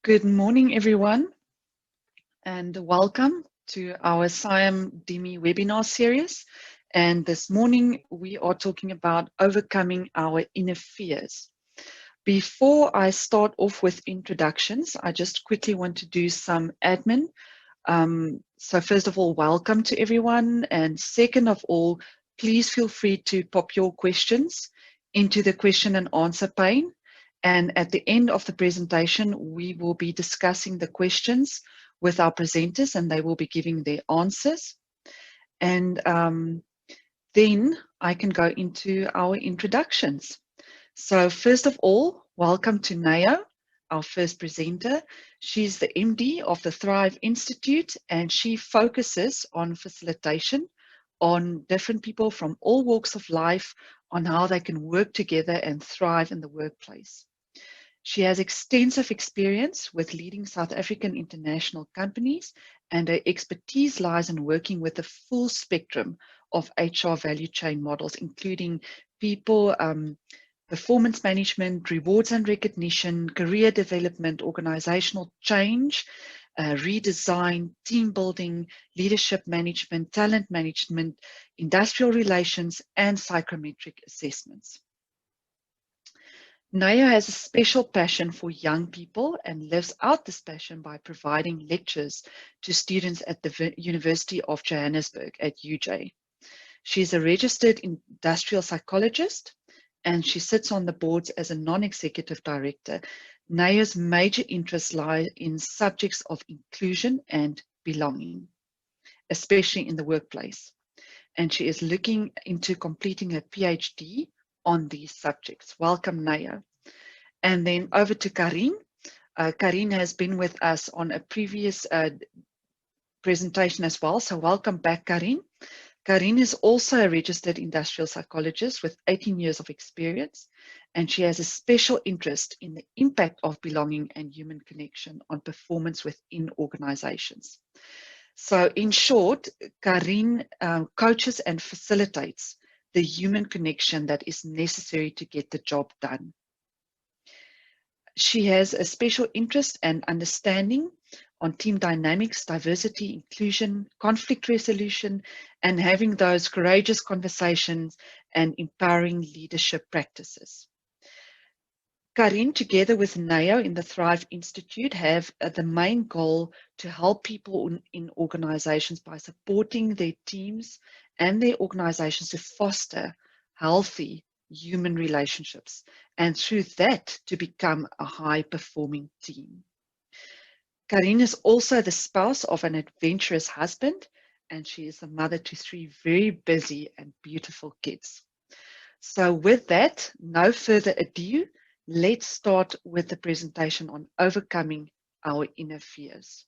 Good morning, everyone, and welcome to our Siam Dimi webinar series. And this morning, we are talking about overcoming our inner fears. Before I start off with introductions, I just quickly want to do some admin. So first of all, welcome to everyone. And second of all, please feel free to pop your questions into the question and answer pane. And at the end of the presentation, we will be discussing the questions with our presenters and they will be giving their answers. And then I can go into our introductions. So first of all, welcome to Naya, our first presenter. She's the MD of the Thrive Institute and she focuses on facilitation on different people from all walks of life on how they can work together and thrive in the workplace. She has extensive experience with leading South African international companies, and her expertise lies in working with the full spectrum of HR value chain models, including people, performance management, rewards and recognition, career development, organizational change, redesign, team building, leadership management, talent management, industrial relations, and psychometric assessments. Naya has a special passion for young people and lives out this passion by providing lectures to students at the University of Johannesburg at UJ. She is a registered industrial psychologist and she sits on the boards as a non-executive director. Naya's major interests lie in subjects of inclusion and belonging, especially in the workplace. And she is looking into completing her PhD on these subjects. Welcome, Naya. And then over to Karien. Karien has been with us on a previous presentation as well. So welcome back, Karien. Karien is also a registered industrial psychologist with 18 years of experience, and she has a special interest in the impact of belonging and human connection on performance within organizations. So in short, Karien coaches and facilitates the human connection that is necessary to get the job done. She has a special interest and understanding on team dynamics, diversity, inclusion, conflict resolution, and having those courageous conversations and empowering leadership practices. Karien, together with Naya in the Thrive Institute, have the main goal to help people in organizations by supporting their teams and their organizations to foster healthy human relationships, and through that to become a high-performing team. Karien is also the spouse of an adventurous husband, and she is a mother to 3 very busy and beautiful kids. So with that, no further ado, let's start with the presentation on overcoming our inner fears.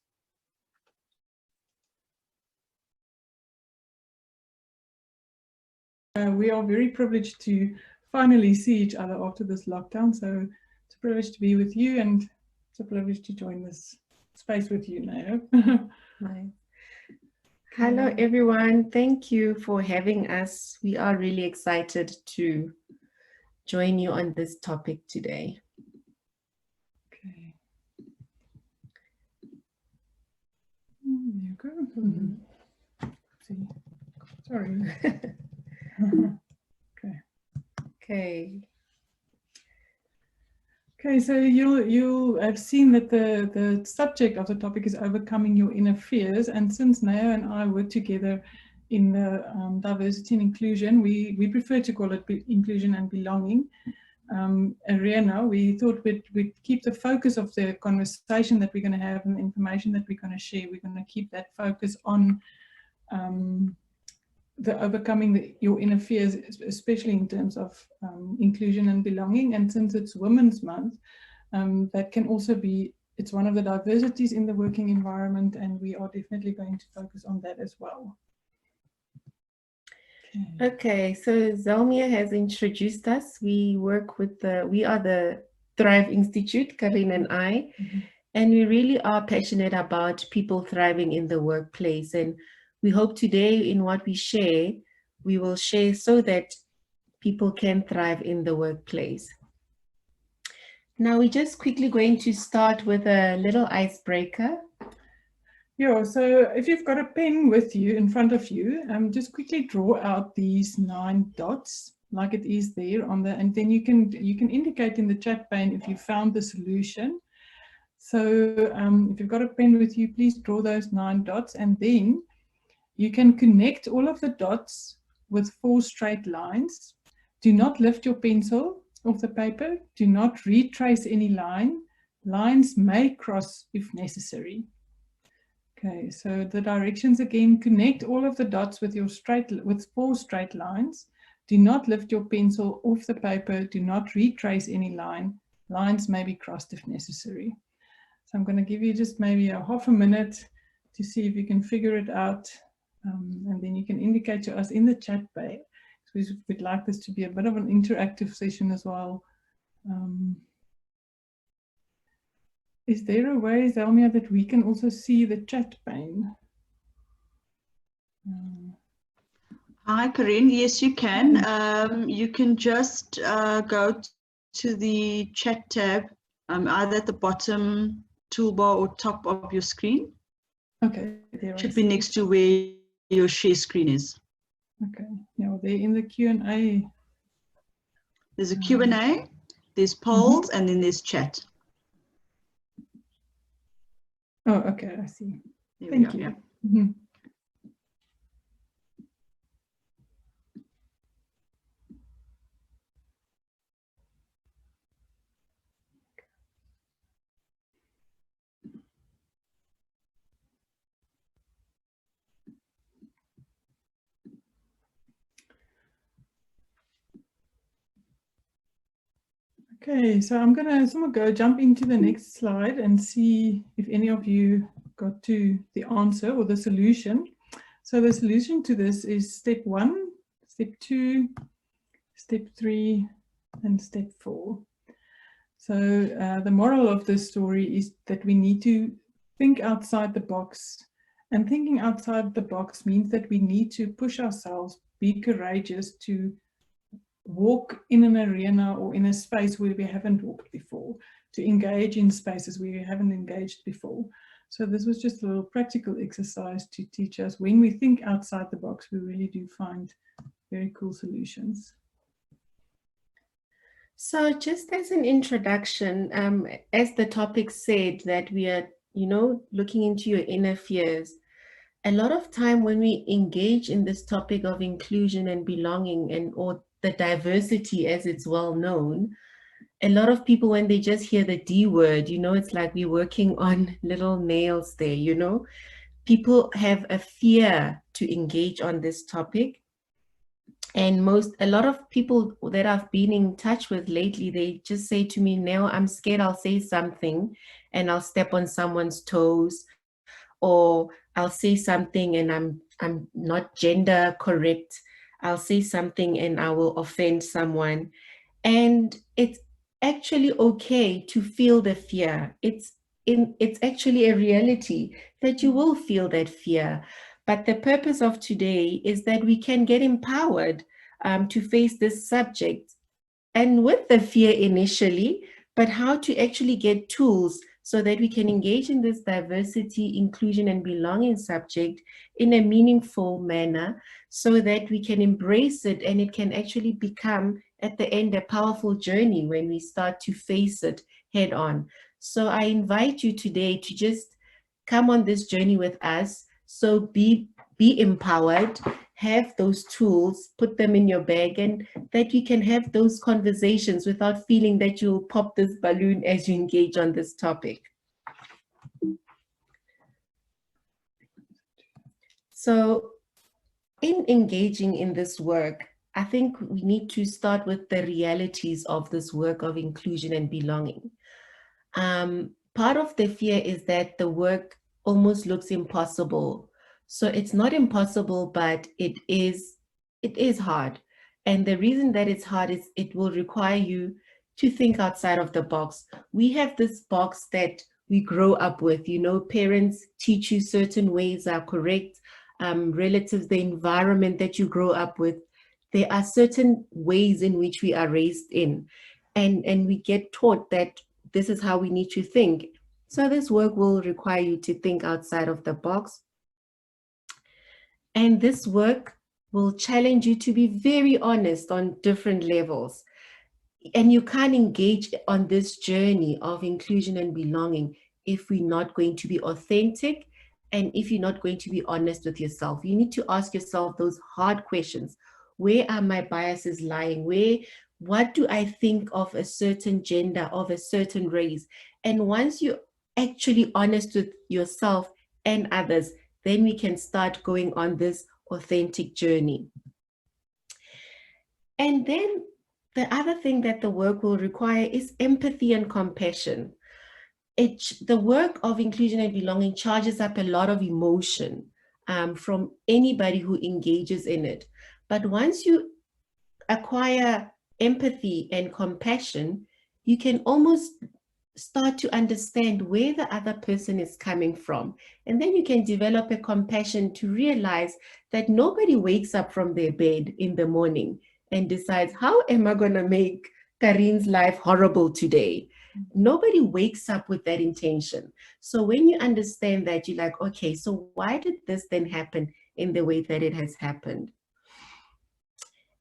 We are very privileged to finally see each other after this lockdown. So it's a privilege to be with you and it's a privilege to join this space with you, Naya. Hi. Hello, everyone. Thank you for having us. We are really excited to join you on this topic today. Okay. There you go. Mm-hmm. See. Sorry. Okay, so you have seen that the subject of the topic is overcoming your inner fears, and since Naya and I work together in the diversity and inclusion, we prefer to call it inclusion and belonging arena. We thought we'd keep the focus of the conversation that we're going to have and the information that we're going to share. We're going to keep that focus on the overcoming your inner fears, especially in terms of inclusion and belonging. And since it's Women's Month, that can also be, it's one of the diversities in the working environment, and we are definitely going to focus on that as well. Okay, so Zelmia has introduced us. We work with we are the Thrive Institute, Karien and I, and we really are passionate about people thriving in the workplace. And we hope today in what we share, we will share so that people can thrive in the workplace. Now we're just quickly going to start with a little icebreaker. Yeah, so if you've got a pen with you in front of you, just quickly draw out these 9 dots like it is there on the, and then you can indicate in the chat pane if you found the solution. So if you've got a pen with you, please draw those 9 dots, and then you can connect all of the dots with 4 straight lines. Do not lift your pencil off the paper. Do not retrace any line. Lines may cross if necessary. Okay, so the directions again: connect all of the dots with 4 straight lines. Do not lift your pencil off the paper. Do not retrace any line. Lines may be crossed if necessary. So I'm going to give you just maybe a half a minute to see if you can figure it out. And then you can indicate to us in the chat bay. So we'd like this to be a bit of an interactive session as well. Is there a way, Zelmia, that we can also see the chat pane? Hi, Karien. Yes, you can. You can just go to the chat tab, either at the bottom toolbar or top of your screen. Okay, there should be next to where your share screen is. Okay, yeah, they're in the Q&A. There's a Q&A, there's polls, and then there's chat. Oh, okay, I see. There Thank we you. go, yeah. Okay, so I'm gonna go jump into the next slide and see if any of you got to the answer or the solution. So the solution to this is step 1, step 2, step 3, and step 4. So the moral of this story is that we need to think outside the box. And thinking outside the box means that we need to push ourselves, be courageous to walk in an arena or in a space where we haven't walked before, to engage in spaces where we haven't engaged before. So this was just a little practical exercise to teach us when we think outside the box, we really do find very cool solutions. So just as an introduction, as the topic said, that we are, looking into your inner fears. A lot of time when we engage in this topic of inclusion and belonging or the diversity as it's well known, a lot of people, when they just hear the D word, it's like we're working on little nails there, People have a fear to engage on this topic. And a lot of people that I've been in touch with lately, they just say to me, now I'm scared I'll say something and I'll step on someone's toes, or I'll say something and I'm not gender correct. I'll say something and I will offend someone. And it's actually okay to feel the fear. It's actually a reality that you will feel that fear. But the purpose of today is that we can get empowered to face this subject, and with the fear initially, but how to actually get tools so that we can engage in this diversity, inclusion, and belonging subject in a meaningful manner, so that we can embrace it and it can actually become, at the end, a powerful journey when we start to face it head on. So I invite you today to just come on this journey with us. So be empowered, have those tools, put them in your bag, and that you can have those conversations without feeling that you'll pop this balloon as you engage on this topic. So in engaging in this work, I think we need to start with the realities of this work of inclusion and belonging. Part of the fear is that the work almost looks impossible. So it's not impossible, but it is hard. And the reason that it's hard is it will require you to think outside of the box. We have this box that we grow up with, parents teach you certain ways are correct, relatives, the environment that you grow up with. There are certain ways in which we are raised in. And we get taught that this is how we need to think. So this work will require you to think outside of the box. And this work will challenge you to be very honest on different levels. And you can't engage on this journey of inclusion and belonging if we're not going to be authentic and if you're not going to be honest with yourself. You need to ask yourself those hard questions. Where are my biases lying? What do I think of a certain gender, of a certain race? And once you're actually honest with yourself and others, then we can start going on this authentic journey. And then the other thing that the work will require is empathy and compassion. The work of inclusion and belonging charges up a lot of emotion from anybody who engages in it. But once you acquire empathy and compassion, you can almost start to understand where the other person is coming from. And then you can develop a compassion to realize that nobody wakes up from their bed in the morning and decides, how am I going to make Karin's life horrible today? Nobody wakes up with that intention. So when you understand that, you're like, okay, so why did this then happen in the way that it has happened?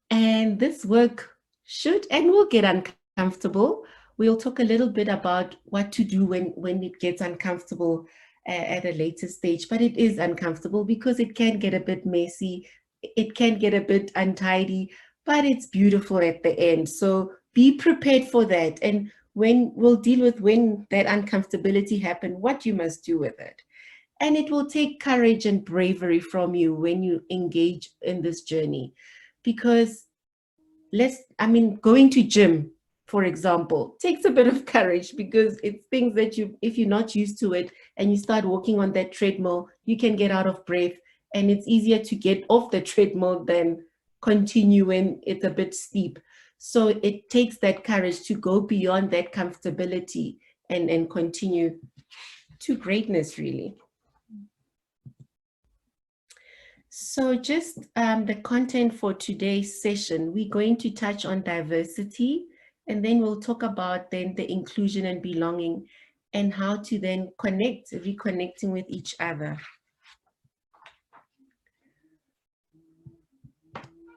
And this work should and will get uncomfortable. We'll talk a little bit about what to do when it gets uncomfortable at a later stage, but it is uncomfortable because it can get a bit messy, it can get a bit untidy, but it's beautiful at the end. So be prepared for that. And we'll deal with when that uncomfortability happens, what you must do with it. And it will take courage and bravery from you when you engage in this journey. Because going to gym, for example, takes a bit of courage because it's things that if you're not used to it and you start walking on that treadmill, you can get out of breath, and it's easier to get off the treadmill than continue when it's a bit steep. So it takes that courage to go beyond that comfortability and continue to greatness, really. So just the content for today's session, we're going to touch on diversity, and then we'll talk about then the inclusion and belonging and how to then reconnecting with each other.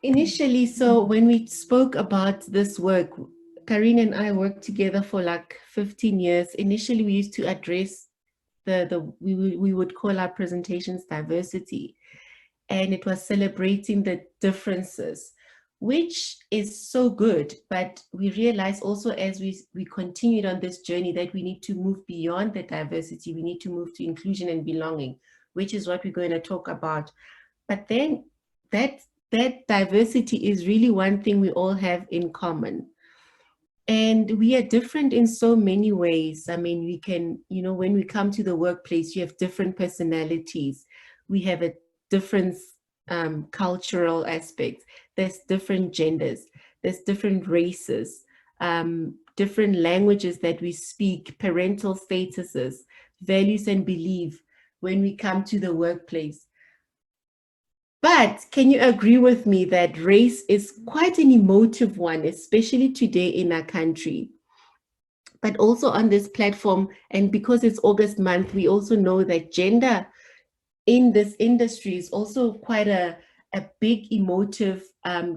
Initially, so when we spoke about this work, Karien and I worked together for like 15 years. Initially, we used to address we would call our presentations diversity. And it was celebrating the differences, which is so good. But we realized also as we continued on this journey that we need to move beyond the diversity. We need to move to inclusion and belonging, which is what we're going to talk about. But then that diversity is really one thing we all have in common. And we are different in so many ways. I mean, we can, when we come to the workplace, you have different personalities. We have a different cultural aspects. There's different genders. There's different races, different languages that we speak, parental statuses, values and belief when we come to the workplace. But can you agree with me that race is quite an emotive one, especially today in our country? But also on this platform, and because it's August month, we also know that gender in this industry is also quite a big emotive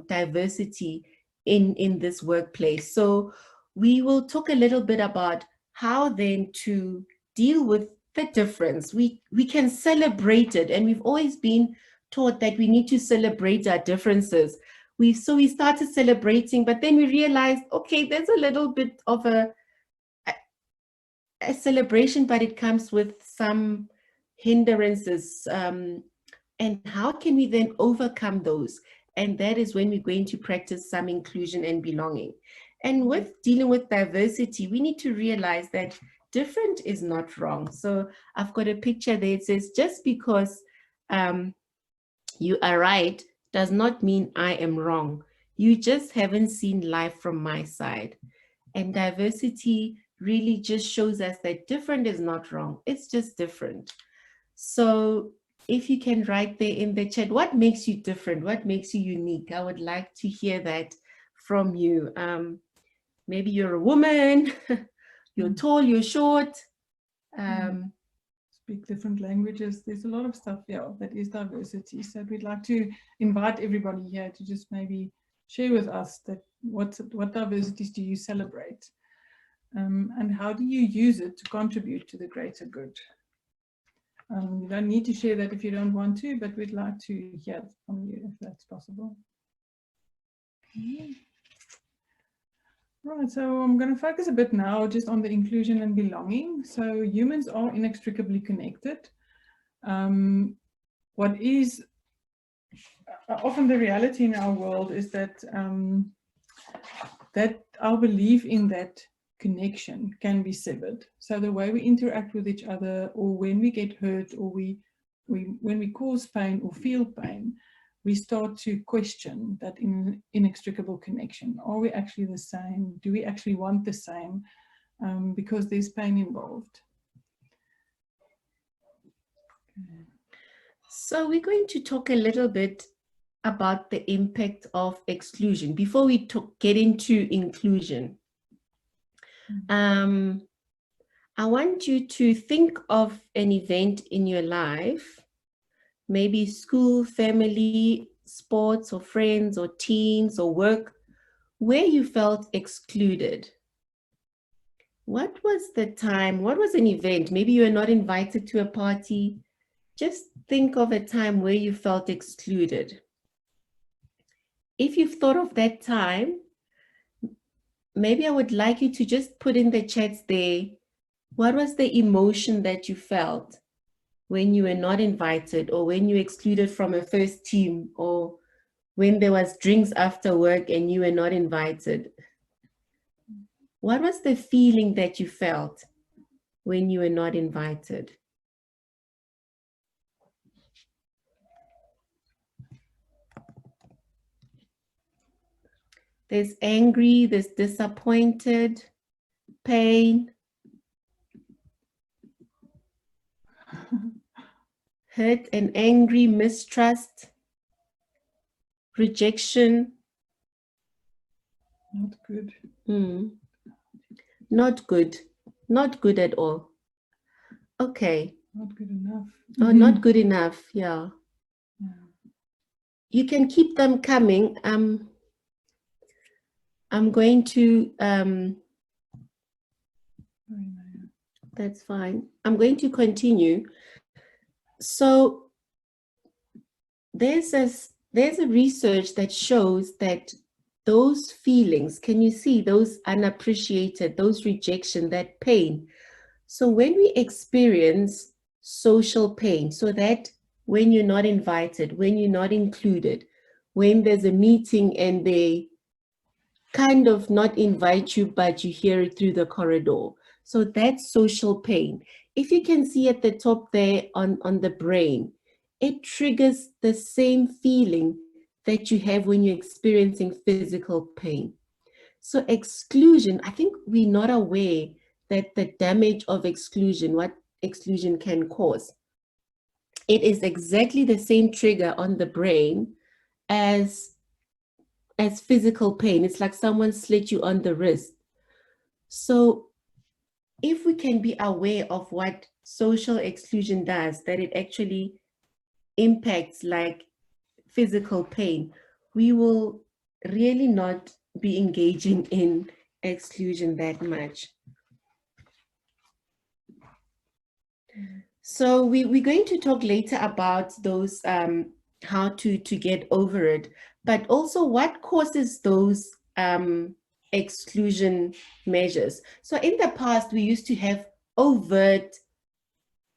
diversity in this workplace. So we will talk a little bit about how then to deal with the difference. We can celebrate it, and we've always been taught that we need to celebrate our differences. So we started celebrating, but then we realized, okay, there's a little bit of a celebration, but it comes with some hindrances. And how can we then overcome those? And that is when we're going to practice some inclusion and belonging. And with dealing with diversity, we need to realize that different is not wrong. So I've got a picture there. It says, just because you are right does not mean I am wrong. You just haven't seen life from my side. And diversity really just shows us that different is not wrong. It's just different. So if you can write there in the chat, what makes you different? What makes you unique? I would like to hear that from you. Maybe you're a woman, you're tall, you're short. Speak different languages. There's a lot of stuff, yeah, that is diversity. So we'd like to invite everybody here to just maybe share with us that what diversities do you celebrate, and how do you use it to contribute to the greater good? You don't need to share that if you don't want to, but we'd like to hear from you if that's possible. Right, so I'm going to focus a bit now just on the inclusion and belonging. So humans are inextricably connected. What is often the reality in our world is that that our belief in that connection can be severed. So the way we interact with each other, or when we get hurt, or when we cause pain or feel pain, we start to question that inextricable connection. Are we actually the same? Do we actually want the same? Because there's pain involved. So we're going to talk a little bit about the impact of exclusion before we get into inclusion. I want you to think of an event in your life, maybe school, family, sports, or friends, or teens, or work, where you felt excluded. What was the time? What was an event? Maybe you were not invited to a party. Just think of a time where you felt excluded. If you've thought of that time, maybe I would like you to just put in the chats there, what was the emotion that you felt when you were not invited, or when you excluded from a first team, or when there was drinks after work and you were not invited? What was the feeling that you felt when you were not invited? There's angry, there's disappointed, pain, hurt and angry, mistrust, rejection. Not good. Not good. Not good at all. Okay. Not good enough. Oh, not good enough. Yeah. You can keep them coming. I'm going to, that's fine. I'm going to continue. So there's a research that shows that those feelings, can you see those unappreciated, those rejection, that pain? So when we experience social pain, so that when you're not invited, when you're not included, when there's a meeting and they kind of not invite you, but you hear it through the corridor. So that's social pain. If you can see at the top there on the brain, it triggers the same feeling that you have when you're experiencing physical pain. So exclusion, I think we're not aware that the damage of exclusion, what exclusion can cause. It is exactly the same trigger on the brain as physical pain. It's like someone slit you on the wrist. So if we can be aware of what social exclusion does, that it actually impacts like physical pain, we will really not be engaging in exclusion that much. So we're going to talk later about those, how to get over it, but also what causes those exclusion measures. So in the past, we used to have overt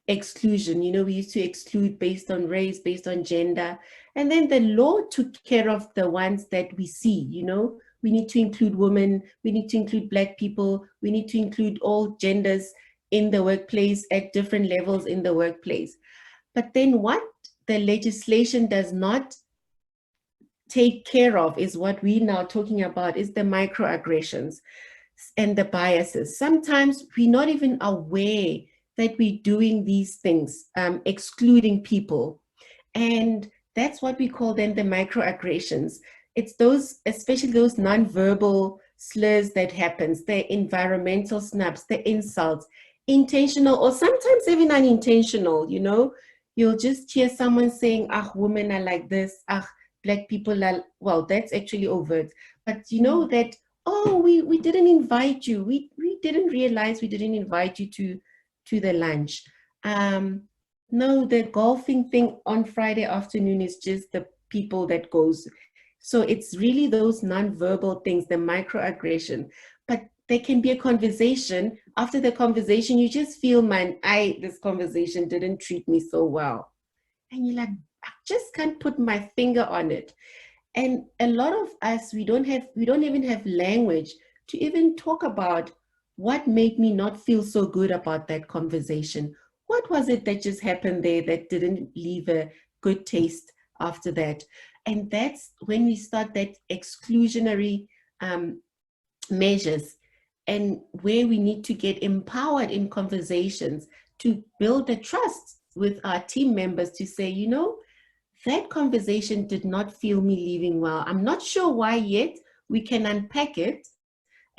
exclusion. You know, we used to exclude based on race, based on gender. And then the law took care of the ones that we see, you know, we need to include women, we need to include Black people, we need to include all genders in the workplace at different levels in the workplace. But then what the legislation does not take care of is what we're now talking about, is the microaggressions and the biases. Sometimes we're not even aware that we're doing these things, excluding people. And that's what we call then the microaggressions. It's those, especially those nonverbal slurs that happens, the environmental snubs, the insults, intentional or sometimes even unintentional, you know, you'll just hear someone saying, ah, women are like this, ah, black people are, well, that's actually overt, but you know that, oh, we didn't invite you, we didn't realize we didn't invite you to the lunch. No, the golfing thing on Friday afternoon is just the people that goes. So it's really those non-verbal things, the microaggression, but there can be a conversation. After the conversation, you just feel, man, this conversation didn't treat me so well. And you're like, I just can't put my finger on it. And a lot of us, we don't even have language to even talk about what made me not feel so good about that conversation. What was it that just happened there that didn't leave a good taste after that? And that's when we start that exclusionary measures, and where we need to get empowered in conversations to build a trust with our team members to say, you know, that conversation did not feel me leaving well. I'm not sure why yet. We can unpack it.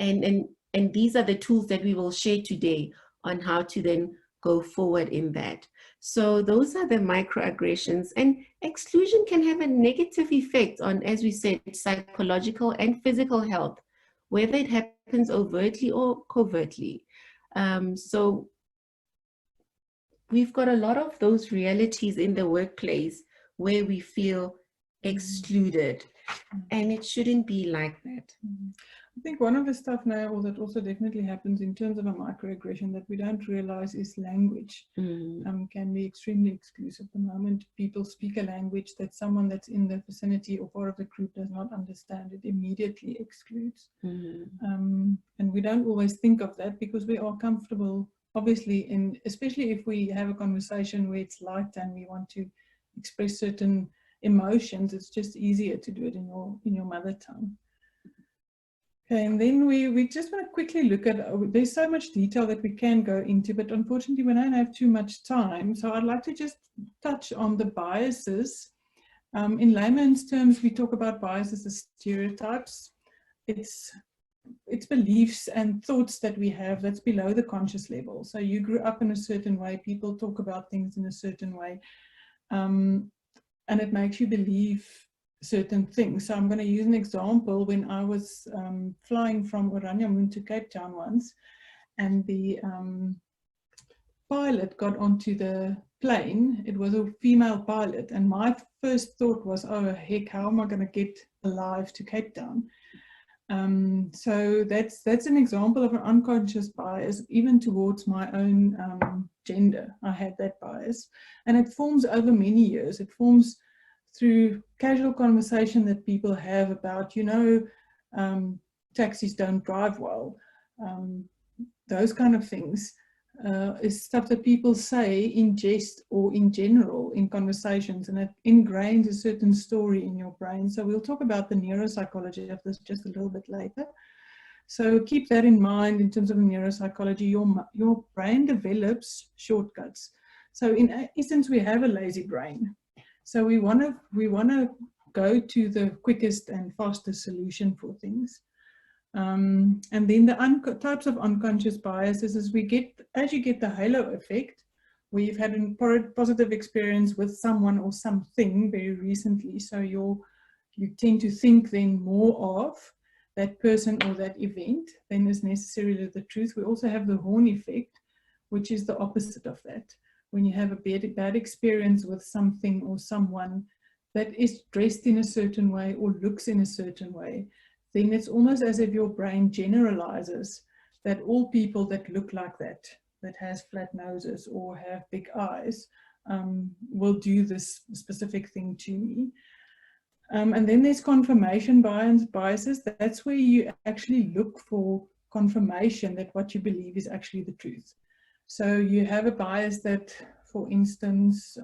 And these are the tools that we will share today on how to then go forward in that. So those are the microaggressions, and exclusion can have a negative effect on, as we said, psychological and physical health, whether it happens overtly or covertly. So we've got a lot of those realities in the workplace where we feel excluded, and it shouldn't be like that. I think one of the stuff now that also definitely happens in terms of a microaggression that we don't realize is language. Can be extremely exclusive. The moment people speak a language that someone that's in the vicinity or part of the group does not understand, it immediately excludes. And we don't always think of that because we are comfortable, obviously, especially if we have a conversation where it's light and we want to express certain emotions, it's just easier to do it in your mother tongue. Okay, and then we just want to quickly look at, there's so much detail that we can go into, but unfortunately we don't have too much time. So I'd like to just touch on the biases. In layman's terms, we talk about biases as stereotypes. It's beliefs and thoughts that we have that's below the conscious level. So you grew up in a certain way, people talk about things in a certain way, and it makes you believe certain things. So I'm going to use an example. When I was flying from Oranjemund to Cape Town once, and the pilot got onto the plane, it was a female pilot, and my first thought was, oh heck, how am I going to get alive to Cape Town? So that's an example of an unconscious bias, even towards my own gender. I had that bias, and it forms over many years. It forms through casual conversation that people have about, you know, taxis don't drive well. Those kind of things is stuff that people say in jest or in general in conversations, and it ingrains a certain story in your brain. So we'll talk about the neuropsychology of this just a little bit later. So keep that in mind in terms of neuropsychology. Your brain develops shortcuts. So in essence, we have a lazy brain. So we want to go to the quickest and fastest solution for things. And then the types of unconscious biases is as you get the halo effect, where you've had a positive experience with someone or something very recently. So you tend to think then more of that person or that event than is necessarily the truth. We also have the horn effect, which is the opposite of that. When you have a bad experience with something or someone that is dressed in a certain way or looks in a certain way, then it's almost as if your brain generalizes that all people that look like that has flat noses or have big eyes, will do this specific thing to me. And then there's confirmation biases. That's where you actually look for confirmation that what you believe is actually the truth. So you have a bias that, for instance,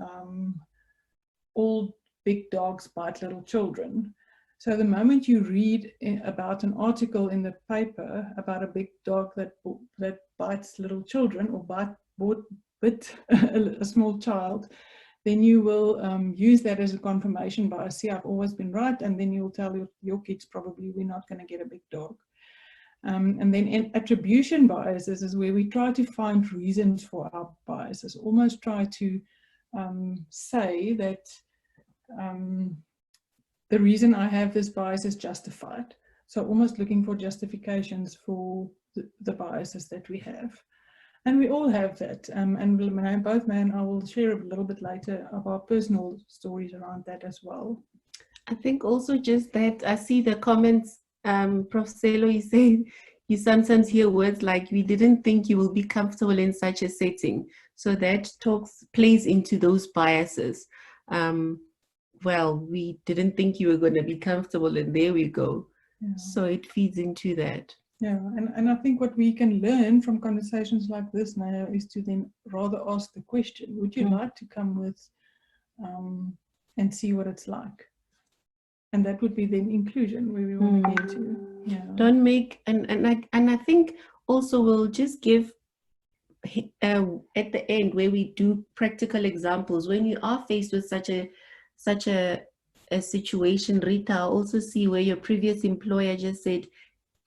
all big dogs bite little children. So the moment you read about an article in the paper about a big dog that bites little children or bit a small child, then you will use that as a confirmation bias. See, I've always been right, and then you'll tell your kids probably, we're not going to get a big dog. And then in attribution biases is where we try to find reasons for our biases, almost try to say that the reason I have this bias is justified. So almost looking for justifications for the biases that we have. And we all have that. And both May and I will share a little bit later of our personal stories around that as well. I think also just that I see the comments, Prof. Selo, you say you sometimes hear words like, we didn't think you will be comfortable in such a setting. So that plays into those biases. Well, we didn't think you were going to be comfortable, and there we go. Yeah. So it feeds into that. Yeah, and I think what we can learn from conversations like this now is to then rather ask the question, would you like to come with and see what it's like? And that would be then inclusion, where we want to get to. Yeah. Don't make, and I think also we'll just give at the end where we do practical examples. When you are faced with such a situation, Rita, also see where your previous employer just said,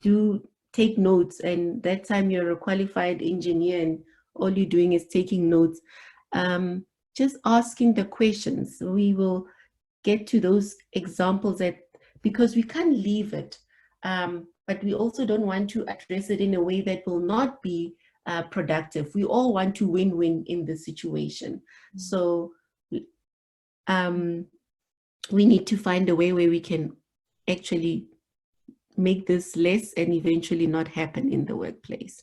do take notes, and that time you're a qualified engineer and all you're doing is taking notes. Just asking the questions. We will get to those examples because we can't leave it, but we also don't want to address it in a way that will not be productive. We all want to win-win in the situation. So we need to find a way where we can actually make this less and eventually not happen in the workplace.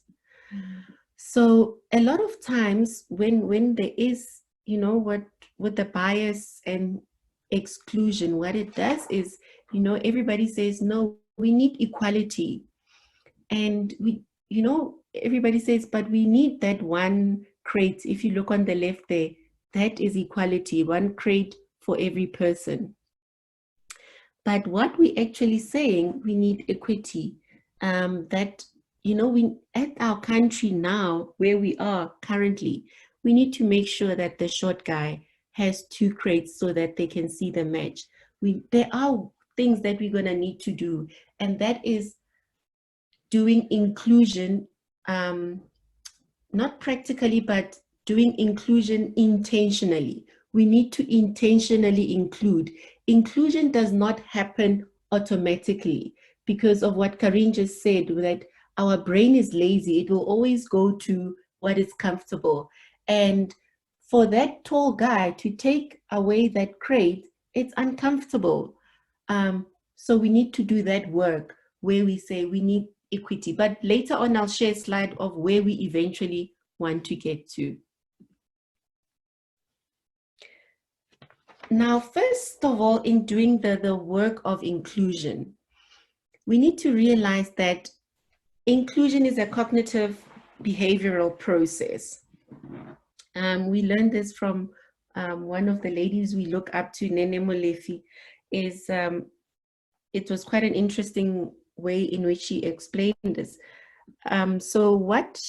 So a lot of times when there is, what with the bias and exclusion, what it does is, everybody says, no, we need equality. And everybody says, but we need that one crate. If you look on the left there, that is equality, one crate for every person. But what we actually saying, we need equity. That, we at our country now, where we are currently, we need to make sure that the short guy has 2 crates so that they can see the match. There are things that we're gonna need to do, and that is doing inclusion, not practically, but doing inclusion intentionally. We need to intentionally include. Inclusion does not happen automatically because of what Karien just said, that our brain is lazy. It will always go to what is comfortable. And for that tall guy to take away that crate, it's uncomfortable. So we need to do that work where we say we need equity. But later on, I'll share a slide of where we eventually want to get to. Now, first of all, in doing the work of inclusion, we need to realize that inclusion is a cognitive behavioral process. We learned this from one of the ladies we look up to, Nene Molefi. It was quite an interesting way in which she explained this. So what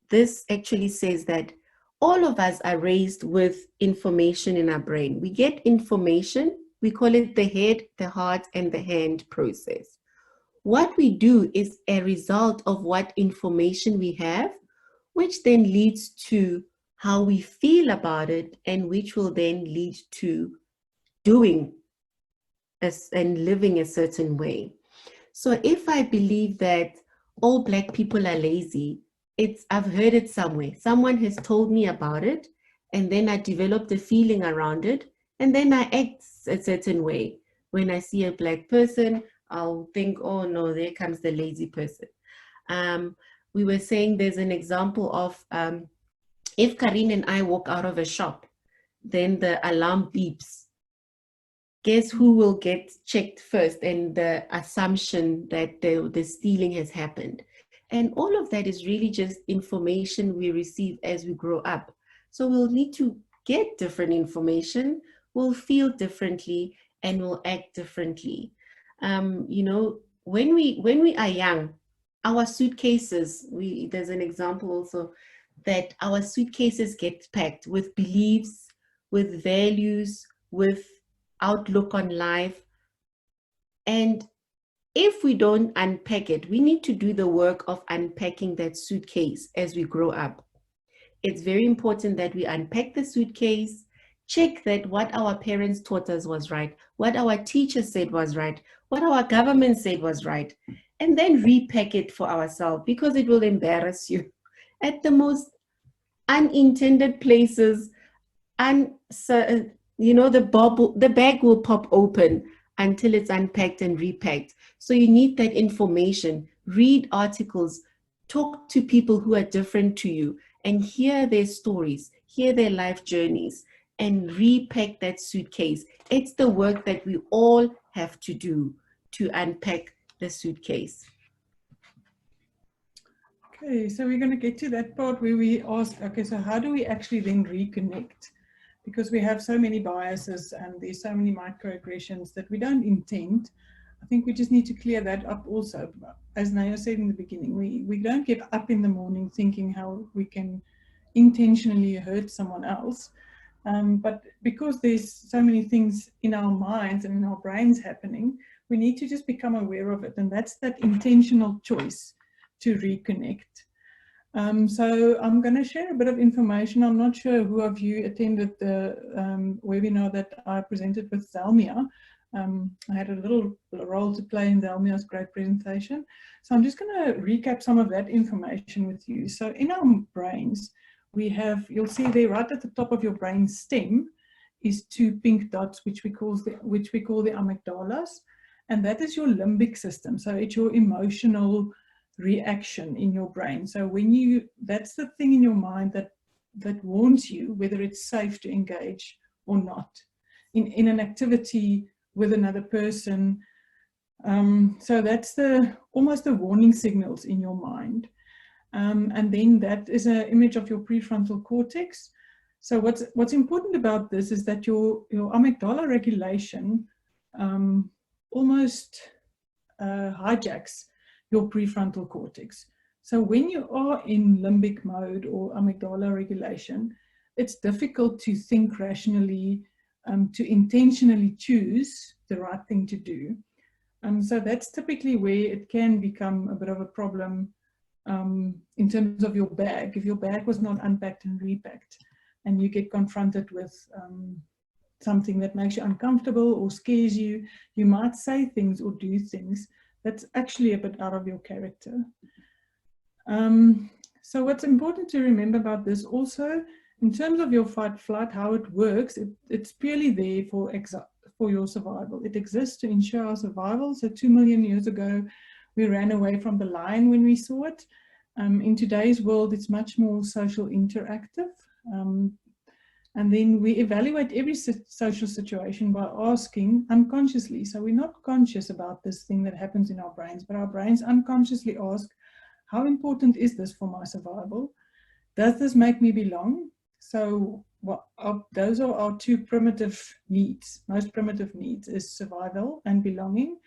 this actually says that all of us are raised with information in our brain. We get information, we call it the head, the heart, and the hand process. What we do is a result of what information we have, which then leads to how we feel about it, and which will then lead to doing and living a certain way. So if I believe that all Black people are lazy, I've heard it somewhere. Someone has told me about it, and then I developed a feeling around it, and then I act a certain way. When I see a Black person, I'll think, oh no, there comes the lazy person. We were saying there's an example of if Karien and I walk out of a shop, then the alarm beeps. Guess who will get checked first? And the assumption that the stealing has happened. And all of that is really just information we receive as we grow up. So we'll need to get different information, we'll feel differently, and we'll act differently. When we are young, our suitcases, there's an example also that our suitcases get packed with beliefs, with values, with outlook on life. And if we don't unpack it, we need to do the work of unpacking that suitcase as we grow up. It's very important that we unpack the suitcase, check that what our parents taught us was right, what our teachers said was right, what our government said was right, and then repack it for ourselves, because it will embarrass you at the most unintended places. And so, you know, the bag will pop open until it's unpacked and repacked. So you need that information, read articles, talk to people who are different to you, and hear their stories, hear their life journeys, and repack that suitcase. It's the work that we all have to do to unpack the suitcase. Okay, so we're going to get to that part where we ask, okay, so how do we actually then reconnect? Because we have so many biases and there's so many microaggressions that we don't intend. I think we just need to clear that up also. As Naya said in the beginning, we don't get up in the morning thinking how we can intentionally hurt someone else. But because there's so many things in our minds and in our brains happening, we need to just become aware of it. And that's that intentional choice to reconnect. So I'm going to share a bit of information. I'm not sure who of you attended the webinar that I presented with Zelmia. I had a little role to play in Zelmia's great presentation. So I'm just going to recap some of that information with you. So in our brains, we have, you'll see there right at the top of your brain stem is 2 pink dots, which we call the amygdalas. And that is your limbic system. So it's your emotional reaction in your brain. So when you, that's the thing in your mind that warns you whether it's safe to engage or not in an activity with another person. So that's almost the warning signals in your mind. And then that is an image of your prefrontal cortex. So what's important about this is that your amygdala regulation almost hijacks your prefrontal cortex. So when you are in limbic mode or amygdala regulation, it's difficult to think rationally, to intentionally choose the right thing to do. So that's typically where it can become a bit of a problem in terms of your bag. If your bag was not unpacked and repacked and you get confronted with something that makes you uncomfortable or scares you, you might say things or do things that's actually a bit out of your character. So what's important to remember about this also, in terms of your fight-flight, how it works, it's purely there for your survival. It exists to ensure our survival. So 2 million years ago, we ran away from the lion when we saw it. In today's world, it's much more social interactive. And then we evaluate every social situation by asking unconsciously. So we're not conscious about this thing that happens in our brains, but our brains unconsciously ask, how important is this for my survival? Does this make me belong? So those are our 2 primitive needs. Most primitive needs is survival and belonging.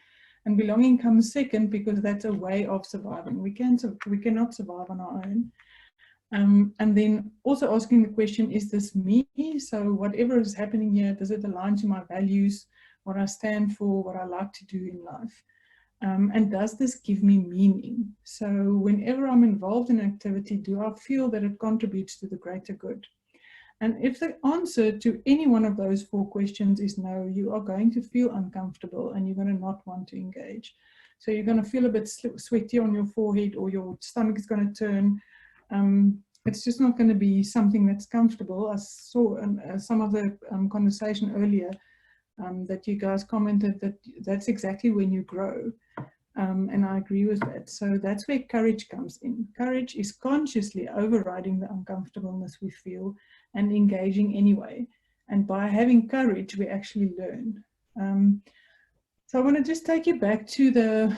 And belonging comes second because that's a way of surviving. We cannot survive on our own. And then also asking the question, is this me? So whatever is happening here, does it align to my values, what I stand for, what I like to do in life? And does this give me meaning? So whenever I'm involved in an activity, do I feel that it contributes to the greater good? And if the answer to any one of those 4 questions is no, you are going to feel uncomfortable and you're going to not want to engage. So you're going to feel a bit sweaty on your forehead, or your stomach is going to turn. It's just not going to be something that's comfortable. I saw some of the conversation earlier that you guys commented that that's exactly when you grow. And I agree with that. So that's where courage comes in. Courage is consciously overriding the uncomfortableness we feel and engaging anyway. And by having courage, we actually learn. So I want to just take you back to the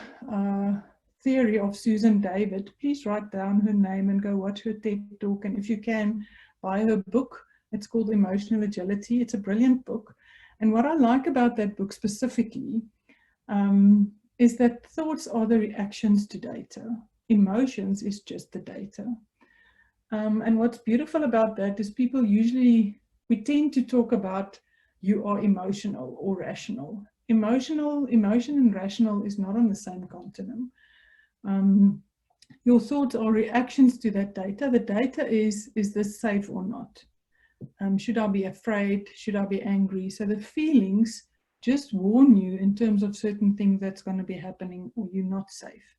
theory of Susan David. Please write down her name and go watch her TED Talk. And if you can, buy her book. It's called Emotional Agility. It's a brilliant book. And what I like about that book specifically is that thoughts are the reactions to data. Emotions is just the data. And what's beautiful about that is we tend to talk about you are emotional or rational. emotion and rational is not on the same continuum. Your thoughts are reactions to that data. The data is this safe or not? Should I be afraid? Should I be angry? So the feelings just warn you in terms of certain things that's going to be happening, or you're not safe.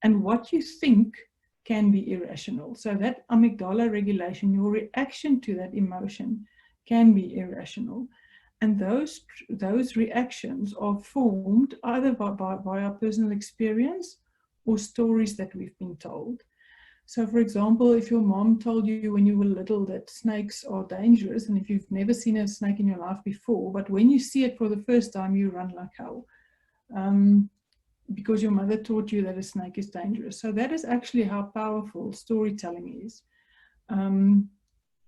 And what you think can be irrational. So that amygdala regulation, your reaction to that emotion, can be irrational. And those reactions are formed either by our personal experience or stories that we've been told. So for example, if your mom told you when you were little that snakes are dangerous, and if you've never seen a snake in your life before, but when you see it for the first time, you run like hell, because your mother taught you that a snake is dangerous. So that is actually how powerful storytelling is.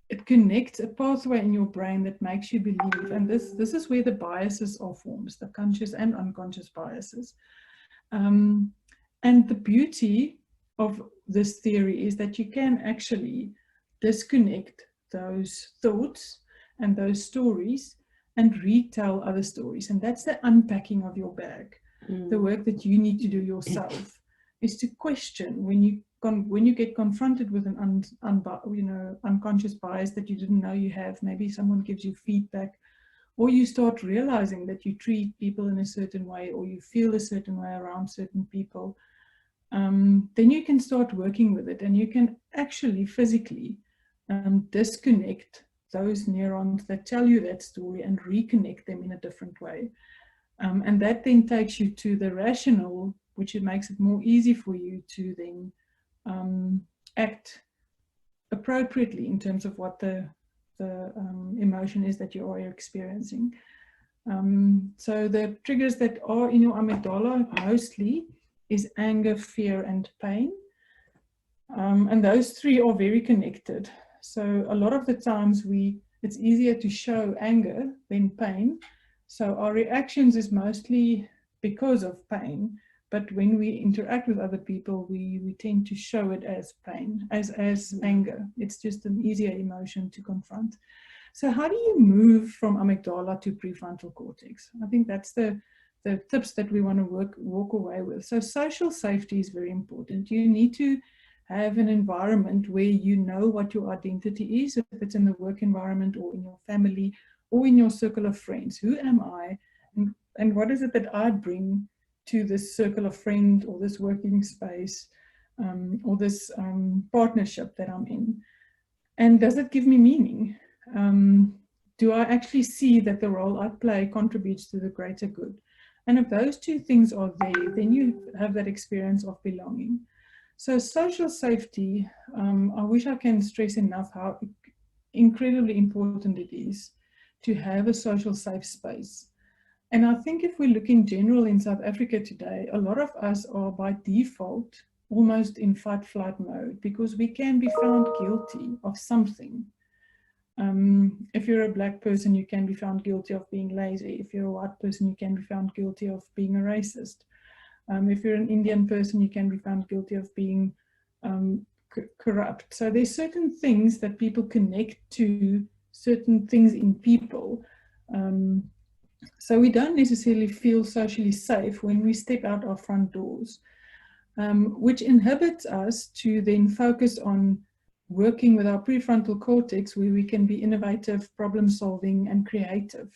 It connects a pathway in your brain that makes you believe, and this is where the biases are formed, the conscious and unconscious biases. And the beauty of this theory is that you can actually disconnect those thoughts and those stories and retell other stories. And that's the unpacking of your bag. The work that you need to do yourself is to question when you get confronted with an unconscious bias that you didn't know you have. Maybe someone gives you feedback, or you start realizing that you treat people in a certain way, or you feel a certain way around certain people. Then you can start working with it, and you can actually physically disconnect those neurons that tell you that story and reconnect them in a different way. And that then takes you to the rational, which it makes it more easy for you to then act appropriately in terms of what the emotion is that you are experiencing. So the triggers that are in your amygdala mostly is anger, fear, and pain. And those three are very connected. So a lot of the times it's easier to show anger than pain. So our reactions is mostly because of pain, but when we interact with other people, we tend to show it as pain, as anger. It's just an easier emotion to confront. So how do you move from amygdala to prefrontal cortex? I think that's the tips that we want to walk away with. So social safety is very important. You need to have an environment where you know what your identity is, if it's in the work environment or in your family or in your circle of friends. Who am I, and what is it that I bring to this circle of friends or this working space or this partnership that I'm in? And does it give me meaning? Do I actually see that the role I play contributes to the greater good? And if those two things are there, then you have that experience of belonging. So social safety, I wish I can stress enough how incredibly important it is to have a social safe space. And I think if we look in general in South Africa today, a lot of us are by default almost in fight-flight mode, because we can be found guilty of something. If you're a black person, you can be found guilty of being lazy. If you're a white person, you can be found guilty of being a racist. If you're an Indian person, you can be found guilty of being corrupt. So there's certain things that people connect to, certain things in people. So we don't necessarily feel socially safe when we step out our front doors, which inhibits us to then focus on working with our prefrontal cortex, where we can be innovative, problem solving, and creative.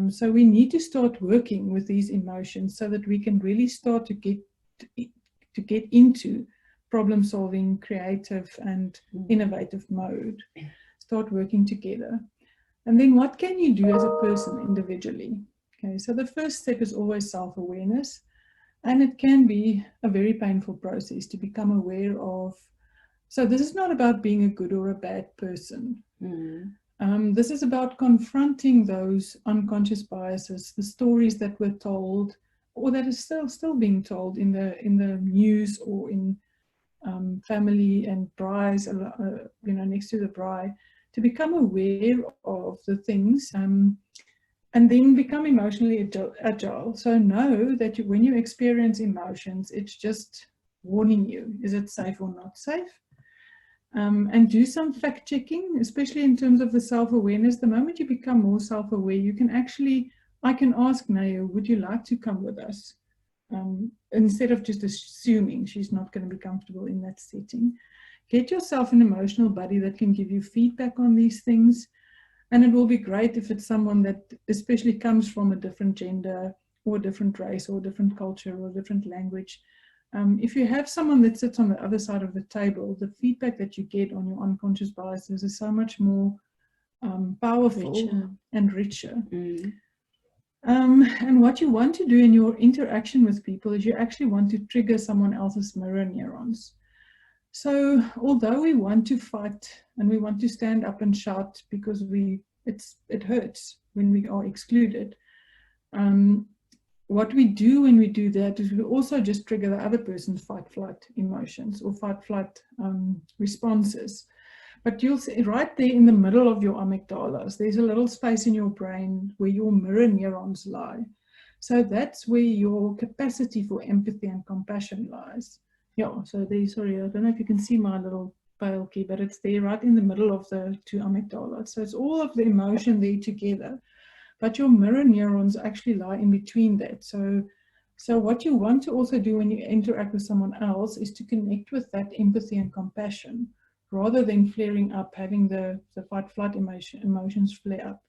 So we need to start working with these emotions so that we can really start to get into problem solving, creative, and innovative mode. Start working together. And then what can you do as a person individually? Okay, so the first step is always self-awareness. And it can be a very painful process to become aware of. So this is not about being a good or a bad person. This is about confronting those unconscious biases, the stories that were told, or that is still being told in the news or in family and braais, next to the braai, to become aware of the things, and then become emotionally agile. So know that when you experience emotions, it's just warning you, is it safe or not safe? And do some fact checking, especially in terms of the self-awareness. The moment you become more self-aware, you can actually I can ask Naya, would you like to come with us? Instead of just assuming she's not going to be comfortable in that setting. Get yourself an emotional buddy that can give you feedback on these things. And it will be great if it's someone that especially comes from a different gender or a different race or a different culture or a different language. If you have someone that sits on the other side of the table, the feedback that you get on your unconscious biases is so much more powerful and richer. And what you want to do in your interaction with people is you actually want to trigger someone else's mirror neurons. So although we want to fight and we want to stand up and shout because it hurts when we are excluded, what we do when we do that is we also just trigger the other person's fight-flight emotions or fight-flight responses. But you'll see right there in the middle of your amygdalas, there's a little space in your brain where your mirror neurons lie. So that's where your capacity for empathy and compassion lies. Yeah, so there, sorry, I don't know if you can see my little pale key, but it's there right in the middle of the two amygdalas. So it's all of the emotion there together. But your mirror neurons actually lie in between that. So what you want to also do when you interact with someone else is to connect with that empathy and compassion, rather than flaring up, having the fight-flight emotions flare up.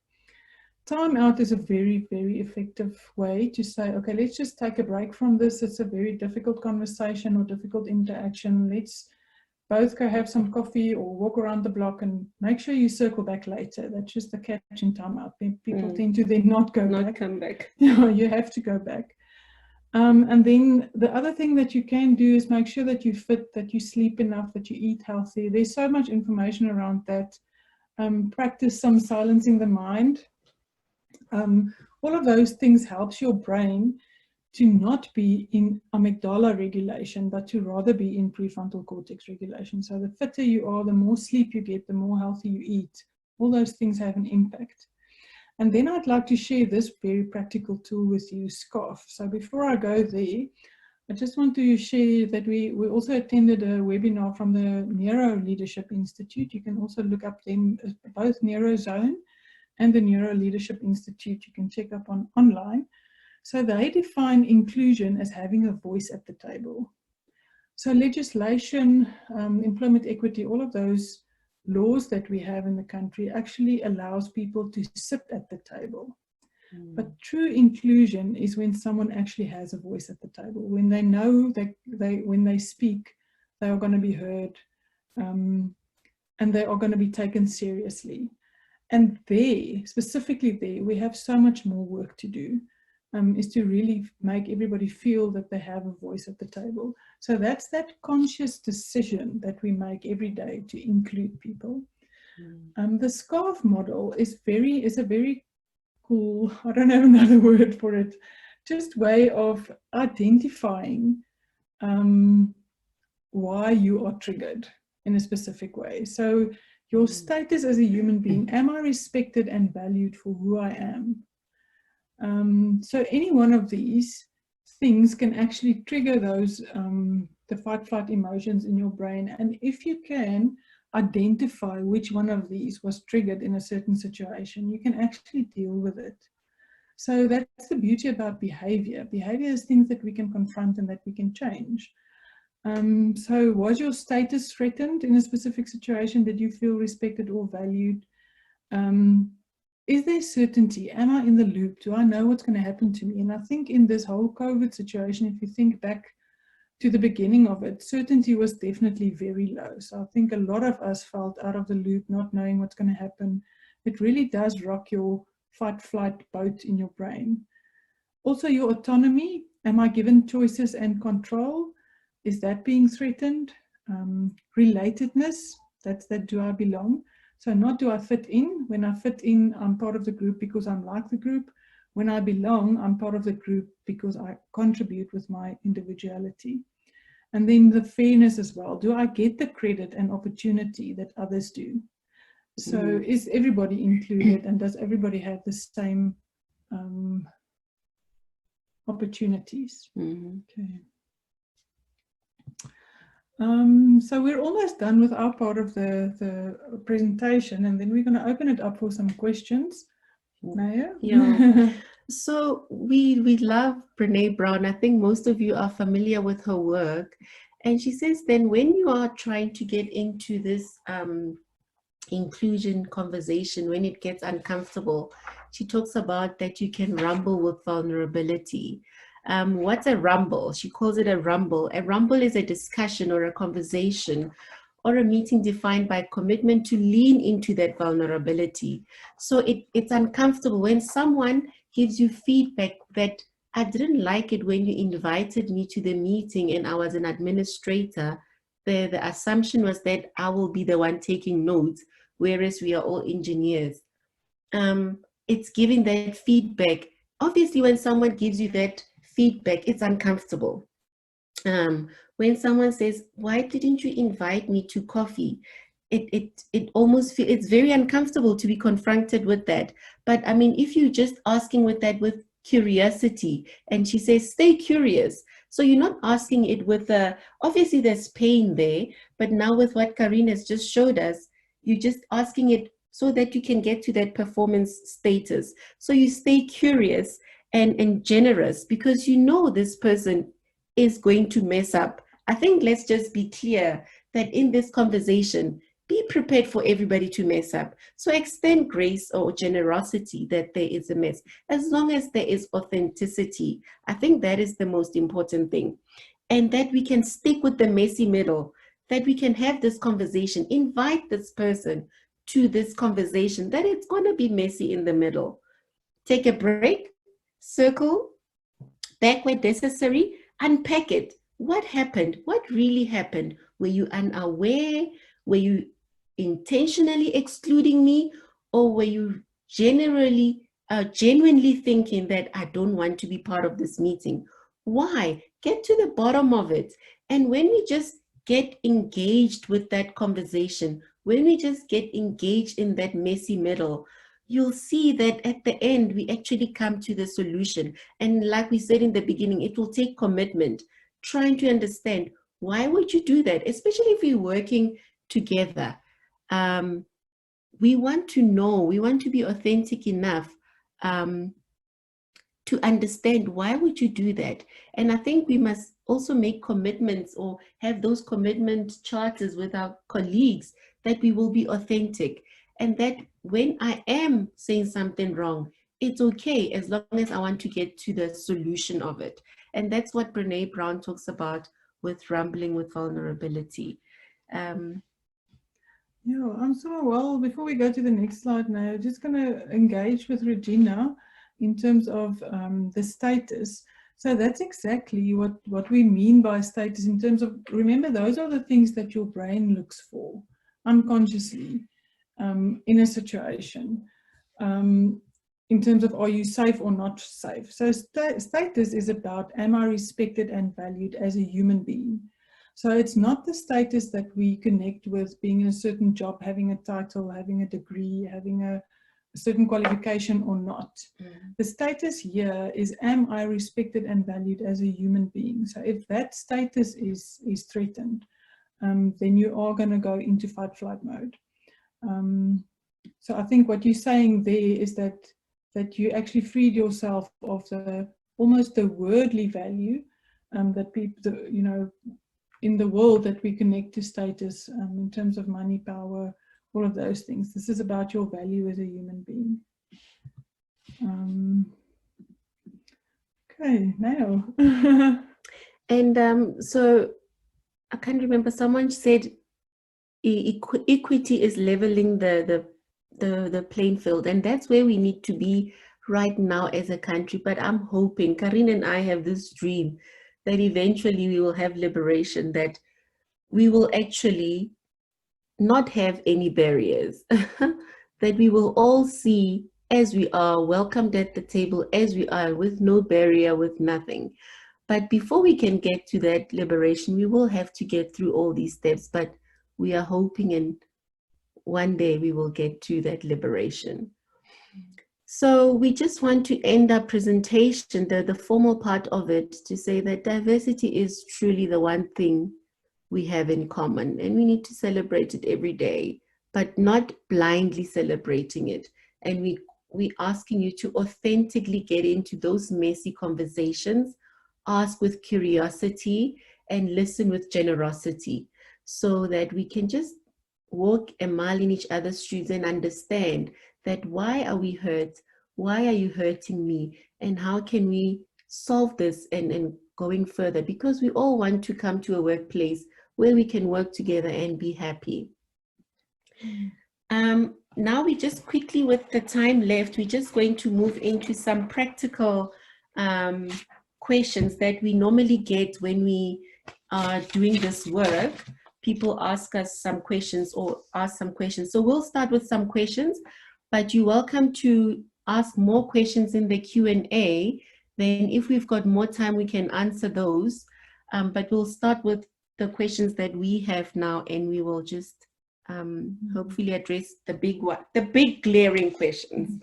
Time out is a very, very effective way to say, okay, let's just take a break from this. It's a very difficult conversation or difficult interaction. Let's both go have some coffee or walk around the block and make sure you circle back later. That's just the catch in time out. People tend to then not come back. You have to go back. And then the other thing that you can do is make sure that you fit, that you sleep enough, that you eat healthy. There's so much information around that. Practice some silencing the mind. All of those things helps your brain to not be in amygdala regulation, but to rather be in prefrontal cortex regulation. So the fitter you are, the more sleep you get, the more healthy you eat. All those things have an impact. And then I'd like to share this very practical tool with you, SCARF. So before I go there, I just want to share that we also attended a webinar from the Neuro Leadership Institute. You can also look up them, both Neurozone and the Neuro Leadership Institute. You can check up online. So they define inclusion as having a voice at the table. So legislation, employment equity, all of those laws that we have in the country actually allows people to sit at the table. But true inclusion is when someone actually has a voice at the table, when they know that when they speak, they are going to be heard, and they are going to be taken seriously. And there, specifically there, we have so much more work to do, is to really make everybody feel that they have a voice at the table. So that's that conscious decision that we make every day to include people. The SCARF model is a very cool, I don't have another word for it, just way of identifying why you are triggered in a specific way. So your status as a human being, am I respected and valued for who I am? So any one of these things can actually trigger those, the fight-flight emotions in your brain. And if you can identify which one of these was triggered in a certain situation, you can actually deal with it. So that's the beauty about behavior. Behavior is things that we can confront and that we can change. So was your status threatened in a specific situation? Did you feel respected or valued? Is there certainty? Am I in the loop? Do I know what's going to happen to me? And I think in this whole COVID situation, if you think back to the beginning of it, certainty was definitely very low. So I think a lot of us felt out of the loop, not knowing what's going to happen. It really does rock your fight-flight boat in your brain. Also your autonomy. Am I given choices and control? Is that being threatened? Relatedness, that's that do I belong? So not do I fit in. When I fit in, I'm part of the group because I'm like the group. When I belong, I'm part of the group because I contribute with my individuality. And then the fairness as well. Do I get the credit and opportunity that others do? So is everybody included, and does everybody have the same opportunities? Okay. So we're almost done with our part of the presentation, and then we're going to open it up for some questions. Naya? Yeah. So we love Brene Brown. I think most of you are familiar with her work. And she says then when you are trying to get into this inclusion conversation, when it gets uncomfortable, she talks about that you can rumble with vulnerability. What's a rumble? She calls it a rumble. A rumble is a discussion or a conversation or a meeting defined by commitment to lean into that vulnerability. So it's uncomfortable when someone gives you feedback that I didn't like it when you invited me to the meeting and I was an administrator. The assumption was that I will be the one taking notes, whereas we are all engineers. It's giving that feedback. Obviously, when someone gives you that feedback, it's uncomfortable. When someone says, why didn't you invite me to coffee? It almost feels, it's very uncomfortable to be confronted with that. But I mean, if you're just asking with that with curiosity, and she says, stay curious. So you're not asking it with obviously there's pain there, but now with what Karien has just showed us, you're just asking it so that you can get to that performance status. So you stay curious and generous because you know this person is going to mess up. I think let's just be clear that in this conversation, be prepared for everybody to mess up. So extend grace or generosity that there is a mess, as long as there is authenticity. I think that is the most important thing. And that we can stick with the messy middle, that we can have this conversation, invite this person to this conversation, that it's going to be messy in the middle. Take a break, circle, back where necessary, unpack it. What happened? What really happened? Were you unaware? Were you intentionally excluding me? Or were you genuinely thinking that I don't want to be part of this meeting? Why? Get to the bottom of it. And when we just get engaged with that conversation, when we just get engaged in that messy middle, you'll see that at the end, we actually come to the solution. And like we said in the beginning, it will take commitment, trying to understand, why would you do that? Especially if we're working together. We want to know, we want to be authentic enough to understand, why would you do that? And I think we must also make commitments or have those commitment charters with our colleagues that we will be authentic. And that when I am saying something wrong, it's okay as long as I want to get to the solution of it. And that's what Brene Brown talks about with rumbling with vulnerability. Yeah, well, before we go to the next slide now, just going to engage with Regina in terms of the status. So that's exactly what we mean by status in terms of, remember, those are the things that your brain looks for unconsciously in a situation. In terms of, are you safe or not safe? So status is about, am I respected and valued as a human being? So it's not the status that we connect with being in a certain job, having a title, having a degree, having a certain qualification or not. The status here is, am I respected and valued as a human being? So if that status is threatened, then you are going to go into fight-flight mode. So I think what you're saying there is that you actually freed yourself of almost the worldly value that people, in the world, that we connect to status in terms of money, power, all of those things. This is about your value as a human being. Okay, now. And so I can't remember, someone said equity is leveling the playing field, and that's where we need to be right now as a country. But I'm hoping, Karien and I have this dream that eventually we will have liberation, that we will actually not have any barriers, that we will all see as we are, welcomed at the table as we are, with no barrier, with nothing. But before we can get to that liberation, we will have to get through all these steps. But we are hoping, and one day we will get to that liberation. So we just want to end our presentation, the formal part of it, to say that diversity is truly the one thing we have in common, and we need to celebrate it every day, but not blindly celebrating it. And we're asking you to authentically get into those messy conversations, ask with curiosity, and listen with generosity, so that we can just walk a mile in each other's shoes and understand that why are we hurt? Why are you hurting me? And how can we solve this and going further? Because we all want to come to a workplace where we can work together and be happy. Now we just quickly, with the time left, we're just going to move into some practical questions that we normally get when we are doing this work. People ask us some questions or ask some questions. So we'll start with some questions, but you're welcome to ask more questions in the Q&A. Then if we've got more time, we can answer those. But we'll start with the questions that we have now, and we will just hopefully address the big glaring questions.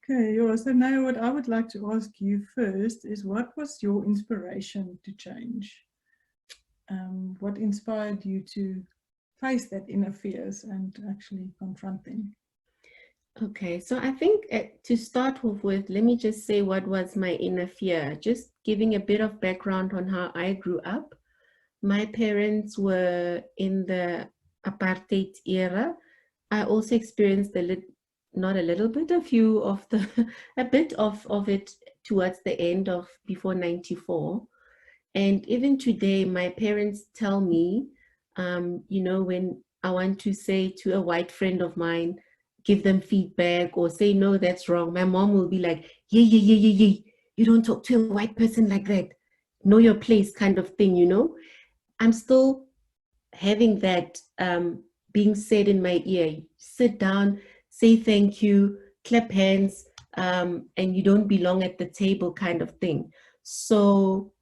Okay, yeah, so now what I would like to ask you first is, what was your inspiration to change? What inspired you to face that inner fears and actually confront them? Okay, so I think to start with, let me just say what was my inner fear. Just giving a bit of background on how I grew up. My parents were in the apartheid era. I also experienced a bit of it towards the end of before 94. And even today, my parents tell me, you know, when I want to say to a white friend of mine, give them feedback or say, no, that's wrong, my mom will be like, yeah, you don't talk to a white person like that. Know your place kind of thing, you know. I'm still having that being said in my ear. Sit down, say thank you, clap hands, and you don't belong at the table kind of thing. So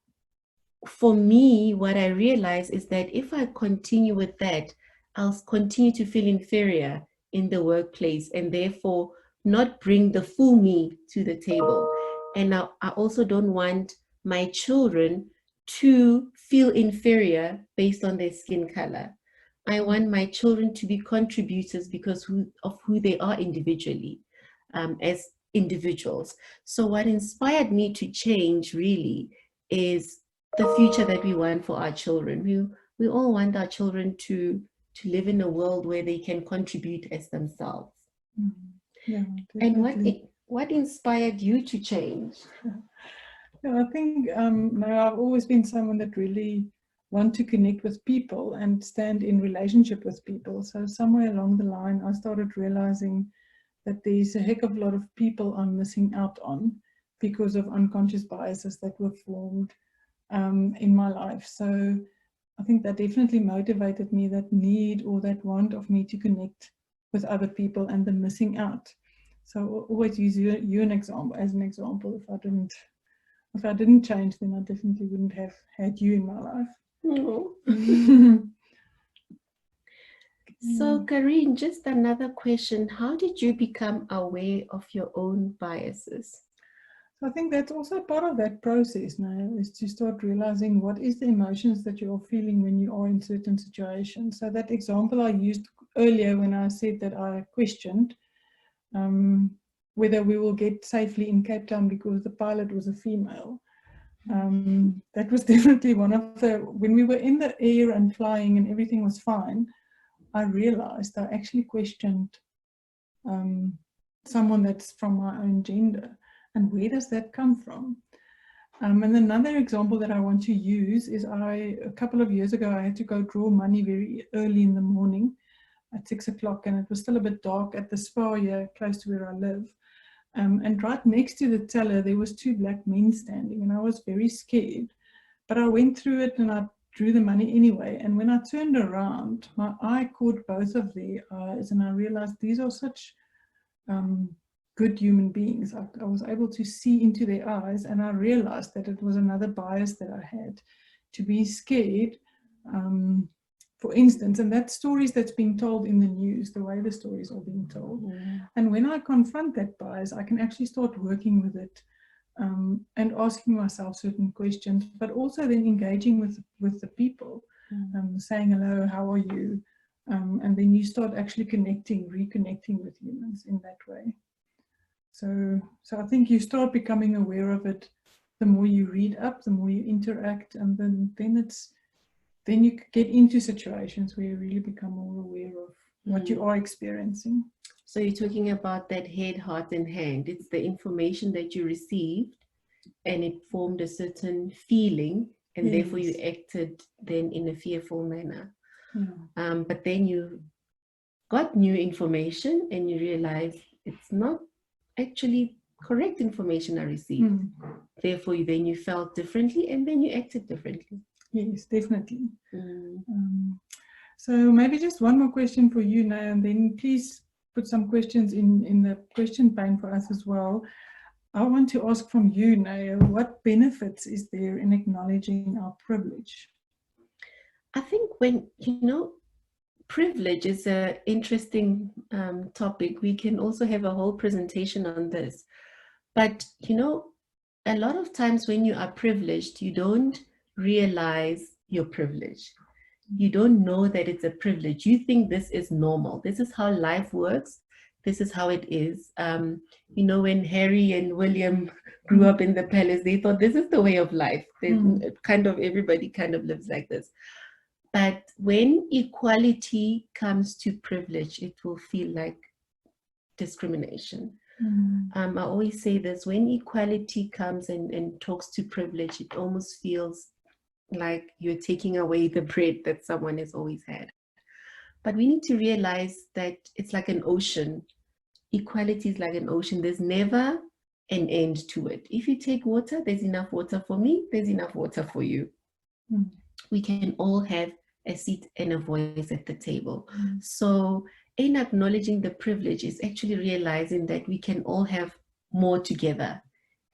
for me, what I realize is that if I continue with that, I'll continue to feel inferior in the workplace and therefore not bring the full me to the table. And I also don't want my children to feel inferior based on their skin color. I want my children to be contributors because of who they are individually, as individuals. So what inspired me to change really is the future that we want for our children. We all want our children to live in a world where they can contribute as themselves. Yeah, and what inspired you to change? Yeah, I think now I've always been someone that really want to connect with people and stand in relationship with people. So somewhere along the line, I started realizing that there's a heck of a lot of people I'm missing out on because of unconscious biases that were formed in my life. So I think that definitely motivated me, that need or that want of me to connect with other people and the missing out. So I always use you as an example. If I didn't change, then I definitely wouldn't have had you in my life. No. So Karien, just another question. How did you become aware of your own biases? So I think that's also part of that process now, is to start realizing what is the emotions that you're feeling when you are in certain situations. So that example I used earlier when I said that I questioned whether we will get safely in Cape Town because the pilot was a female. That was definitely one of the, when we were in the air and flying and everything was fine, I realized I actually questioned someone that's from my own gender. And where does that come from? And another example that I want to use is a couple of years ago, I had to go draw money very early in the morning at 6 o'clock, and it was still a bit dark at the spa here close to where I live. And right next to the teller, there was 2 black men standing, and I was very scared. But I went through it and I drew the money anyway. And when I turned around, my eye caught both of their eyes, and I realized these are such good human beings. I was able to see into their eyes, and I realized that it was another bias that I had, to be scared, for instance, and that stories that's being told in the news, the way the stories are being told. And when I confront that bias, I can actually start working with it and asking myself certain questions, but also then engaging with the people, saying hello, how are you? And then you start actually reconnecting with humans in that way. So I think you start becoming aware of it the more you read up, the more you interact, and then you get into situations where you really become more aware of what you are experiencing. So you're talking about that head, heart, and hand. It's the information that you received, and it formed a certain feeling, and therefore you acted then in a fearful manner. But then you got new information and you realize it's not actually correct information I received. Therefore, then you felt differently and then you acted differently. Yes, definitely. So maybe just one more question for you now, and then please put some questions in the question pane for us as well. I want to ask from you, Naya, what benefits is there in acknowledging our privilege? I think when, privilege is an interesting topic. We can also have a whole presentation on this. But, a lot of times when you are privileged, you don't realize your privilege. You don't know that it's a privilege. You think this is normal. This is how life works. This is how it is. When Harry and William grew up in the palace, they thought this is the way of life. Everybody kind of lives like this. But when equality comes to privilege, it will feel like discrimination. I always say this, when equality comes and talks to privilege, it almost feels like you're taking away the bread that someone has always had. But we need to realize that it's like an ocean. Equality is like an ocean. There's never an end to it. If you take water, there's enough water for me, there's enough water for you. We can all have a seat and a voice at the table. So in acknowledging the privilege is actually realizing that we can all have more together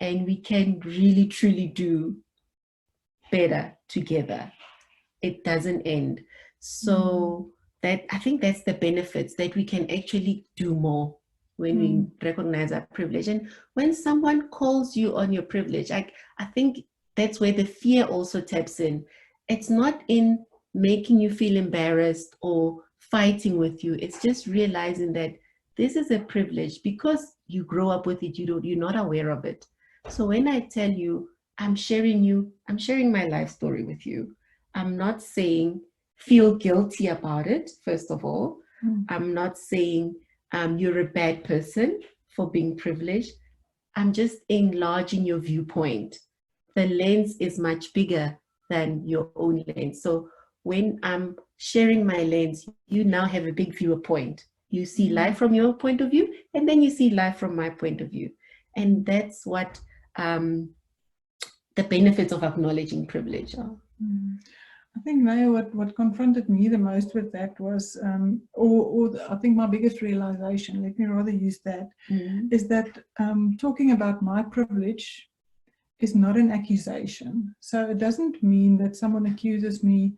and we can really truly do better together. It doesn't end. So that, I think that's the benefits, that we can actually do more when we recognize our privilege. And when someone calls you on your privilege, I think that's where the fear also taps in. It's not in making you feel embarrassed or fighting with you. It's just realizing that this is a privilege because you grow up with it. You're not aware of it. So when I tell you, I'm sharing my life story with you. I'm not saying feel guilty about it, first of all. I'm not saying you're a bad person for being privileged. I'm just enlarging your viewpoint. The lens is much bigger than your own lens. So when I'm sharing my lens, you now have a big viewpoint. You see life from your point of view, and then you see life from my point of view. And that's what the benefits of acknowledging privilege are. I think, Naya, what confronted me the most with that was, I think my biggest realization, let me rather use that, is that talking about my privilege is not an accusation. So it doesn't mean that someone accuses me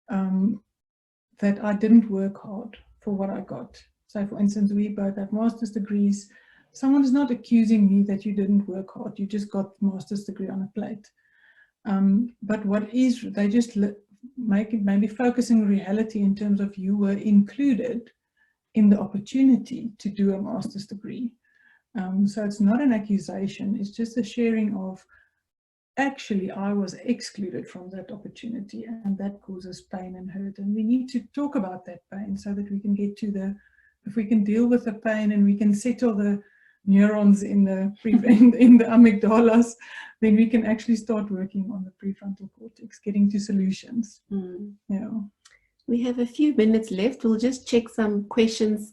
that I didn't work hard for what I got. So for instance, we both have master's degrees. Someone is not accusing me that you didn't work hard, you just got the master's degree on a plate. But they just maybe focusing reality in terms of you were included in the opportunity to do a master's degree. So it's not an accusation, it's just a sharing of, actually, I was excluded from that opportunity, and that causes pain and hurt. And we need to talk about that pain so that we can get to if we can deal with the pain and we can settle the neurons in the amygdalas, then we can actually start working on the prefrontal cortex, getting to solutions. Yeah. We have a few minutes left. We'll just check some questions.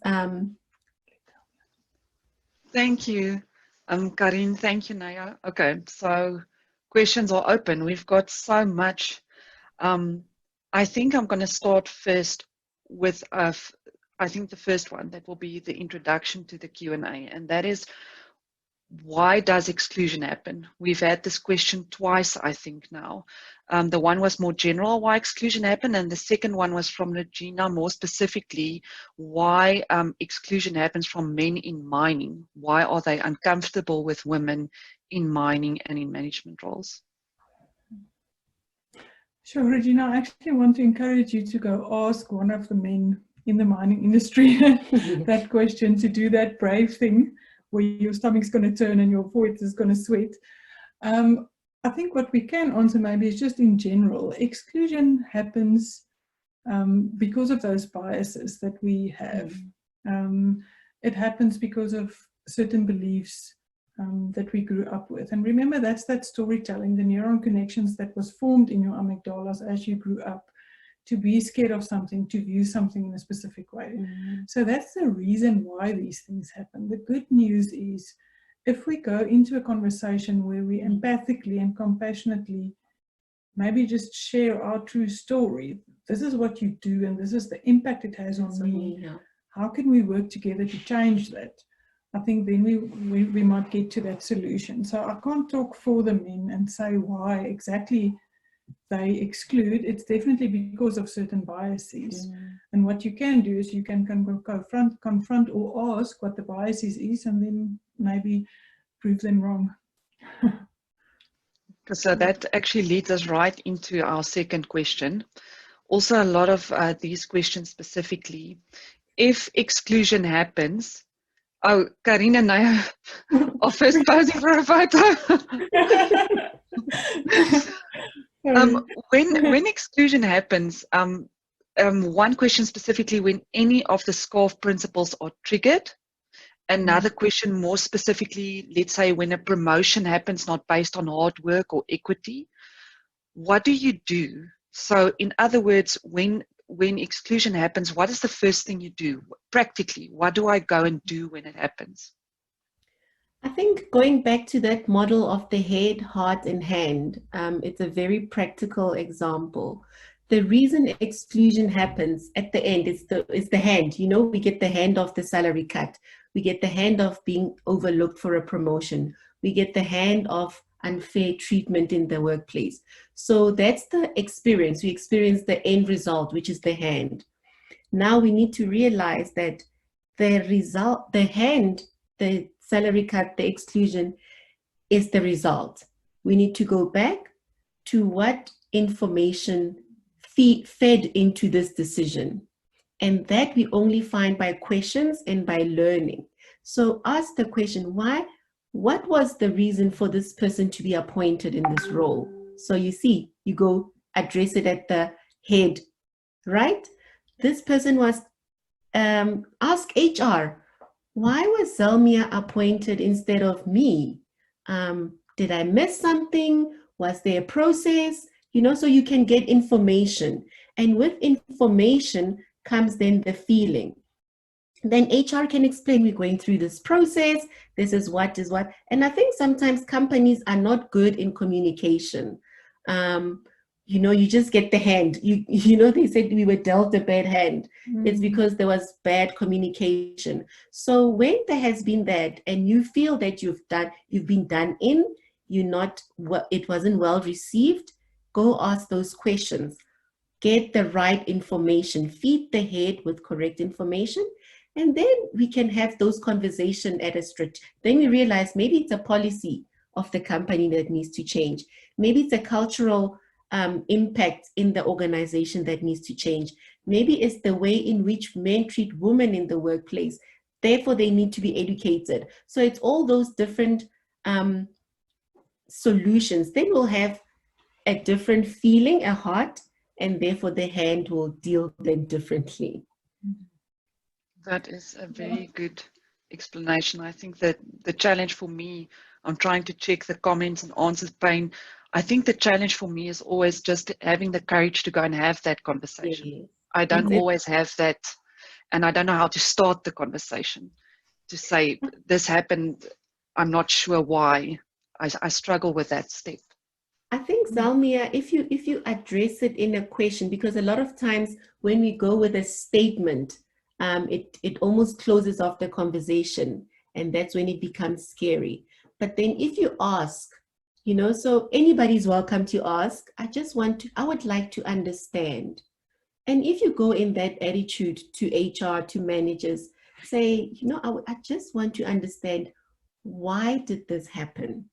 Thank you, Karien. Thank you, Naya. Okay, so questions are open. We've got so much. I think I'm going to start first with I think the first one, that will be the introduction to the Q&A, and that is, why does exclusion happen? We've had this question twice, I think now. The one was more general, why exclusion happened, and the second one was from Regina, more specifically, why exclusion happens from men in mining. Why are they uncomfortable with women in mining and in management roles? Sure, Regina, I actually want to encourage you to go ask one of the men in the mining industry that question, to do that brave thing where your stomach's going to turn and your voice is going to sweat. I think what we can answer maybe is just in general, exclusion happens because of those biases that we have. It happens because of certain beliefs that we grew up with. And remember, that's that storytelling, the neuron connections that was formed in your amygdalas as you grew up, to be scared of something, to view something in a specific way. So that's the reason why these things happen. The good news is, if we go into a conversation where we empathically and compassionately maybe just share our true story, this is what you do and this is the impact it has on me, how can we work together to change that? I think then we might get to that solution. So I can't talk for the men and say why exactly they exclude. It's definitely because of certain biases. And what you can do is you can confront or ask what the biases is, and then maybe prove them wrong. So that actually leads us right into our second question. Also, a lot of these questions specifically, if exclusion happens, oh, Karien and I are first posing for a photo. When exclusion happens, one question specifically, when any of the SCARF principles are triggered. Another question more specifically, let's say when a promotion happens not based on hard work or equity, what do you do? So in other words, when exclusion happens, what is the first thing you do? Practically, what do I go and do when it happens? I think going back to that model of the head, heart, and hand, it's a very practical example. The reason exclusion happens at the end is the hand. You know, we get the hand of the salary cut. We get the hand of being overlooked for a promotion. We get the hand of unfair treatment in the workplace. So that's the experience. We experience the end result, which is the hand. Now we need to realize that the result, the hand, the salary cut, the exclusion is the result. We need to go back to what information fed into this decision. And that we only find by questions and by learning. So ask the question, what was the reason for this person to be appointed in this role? So you see, you go address it at the head, right? This person was, ask HR, why was Zelmia appointed instead of me? Did I miss something? Was there a process? You know, so you can get information. And with information comes then the feeling. Then HR can explain, we're going through this process, this is what is what. And I think sometimes companies are not good in communication. You know, you just get the hand. You know, they said we were dealt a bad hand. It's because there was bad communication. So when there has been that and you feel that you've been done in, it wasn't well received, go ask those questions. Get the right information, feed the head with correct information, and then we can have those conversations at a stretch. Then we realize maybe it's a policy of the company that needs to change. Maybe it's a cultural impact in the organization that needs to change. Maybe it's the way in which men treat women in the workplace. Therefore, they need to be educated. So it's all those different solutions. Then we'll have a different feeling, a heart, and therefore the hand will deal them differently. That is a very good explanation. I think that the challenge for me, I'm trying to check the comments and answers pane. I think the challenge for me is always just having the courage to go and have that conversation. Yeah. I don't always have that, and I don't know how to start the conversation. To say, this happened, I'm not sure why. I struggle with that step. I think, Zelmia, if you address it in a question, because a lot of times when we go with a statement, it almost closes off the conversation, and that's when it becomes scary. But then if you ask, you know, so anybody's welcome to ask, I would like to understand. And if you go in that attitude to HR, to managers, say, you know, I just want to understand, why did this happen?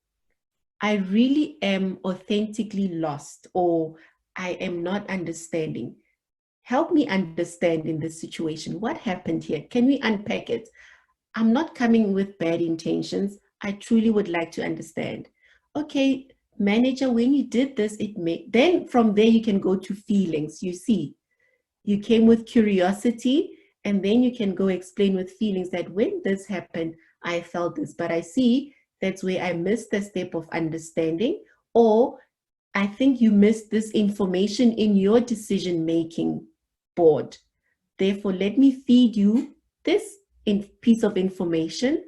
I really am authentically lost, or I am not understanding. Help me understand in this situation. What happened here? Can we unpack it? I'm not coming with bad intentions. I truly would like to understand. Okay, manager, when you did this, then from there you can go to feelings. You see, you came with curiosity, and then you can go explain with feelings that when this happened, I felt this, but I see that's where I missed the step of understanding, or I think you missed this information in your decision-making board. Therefore, let me feed you this piece of information,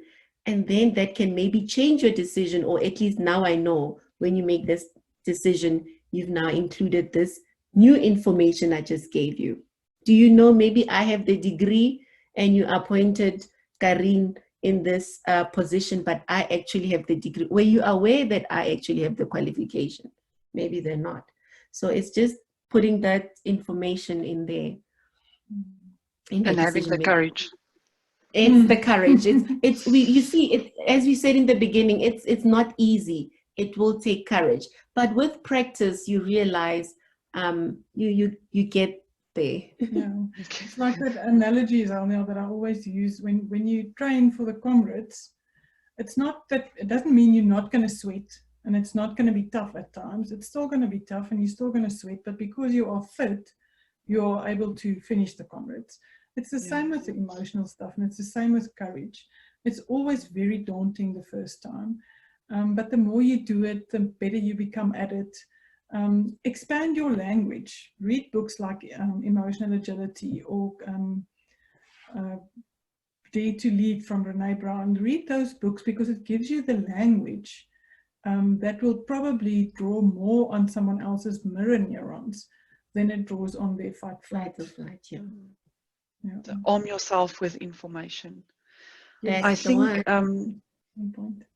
and then that can maybe change your decision, or at least now I know when you make this decision, you've now included this new information I just gave you. Do you know, maybe I have the degree and you appointed Karien in this position, but I actually have the degree. Were you aware that I actually have the qualification? Maybe they're not. So it's just putting that information in there. And having the courage. It's the courage. You see, it's, as we said in the beginning, it's not easy. It will take courage, but with practice, you realize you get there. Yeah, it's like that analogy, Zelmia, that I always use when you train for the comrades. It's not that, it doesn't mean you're not going to sweat, and it's not going to be tough at times. It's still going to be tough, and you're still going to sweat, but because you are fit, you're able to finish the comrades. It's the same with the emotional stuff, and it's the same with courage. It's always very daunting the first time, but the more you do it, the better you become at it. Expand your language. Read books like Emotional Agility or Dare to Lead from Brené Brown. Read those books because it gives you the language that will probably draw more on someone else's mirror neurons than it draws on their fight, flight, or flight. Yeah. So arm yourself with information. That's I think,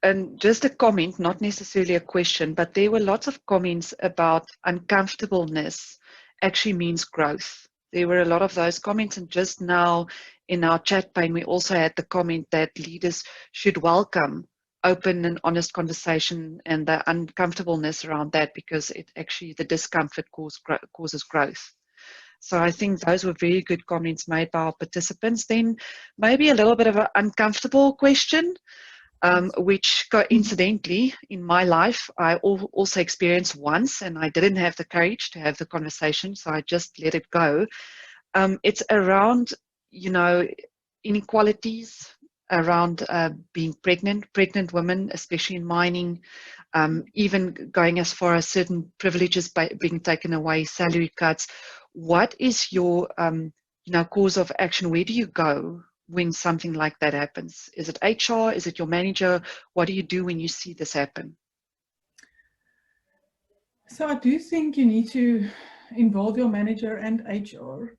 and just a comment, not necessarily a question, but there were lots of comments about uncomfortableness actually means growth. There were a lot of those comments, and just now in our chat pane, we also had the comment that leaders should welcome open and honest conversation and the uncomfortableness around that, because it actually, the discomfort causes growth. So I think those were very good comments made by our participants. Then maybe a little bit of an uncomfortable question, which coincidentally in my life I also experienced once, and I didn't have the courage to have the conversation, so I just let it go. It's around, you know, inequalities around being pregnant women, especially in mining, even going as far as certain privileges being taken away, salary cuts. What is your course of action? Where do you go when something like that happens? Is it HR? Is it your manager? What do you do when you see this happen? So I do think you need to involve your manager and HR.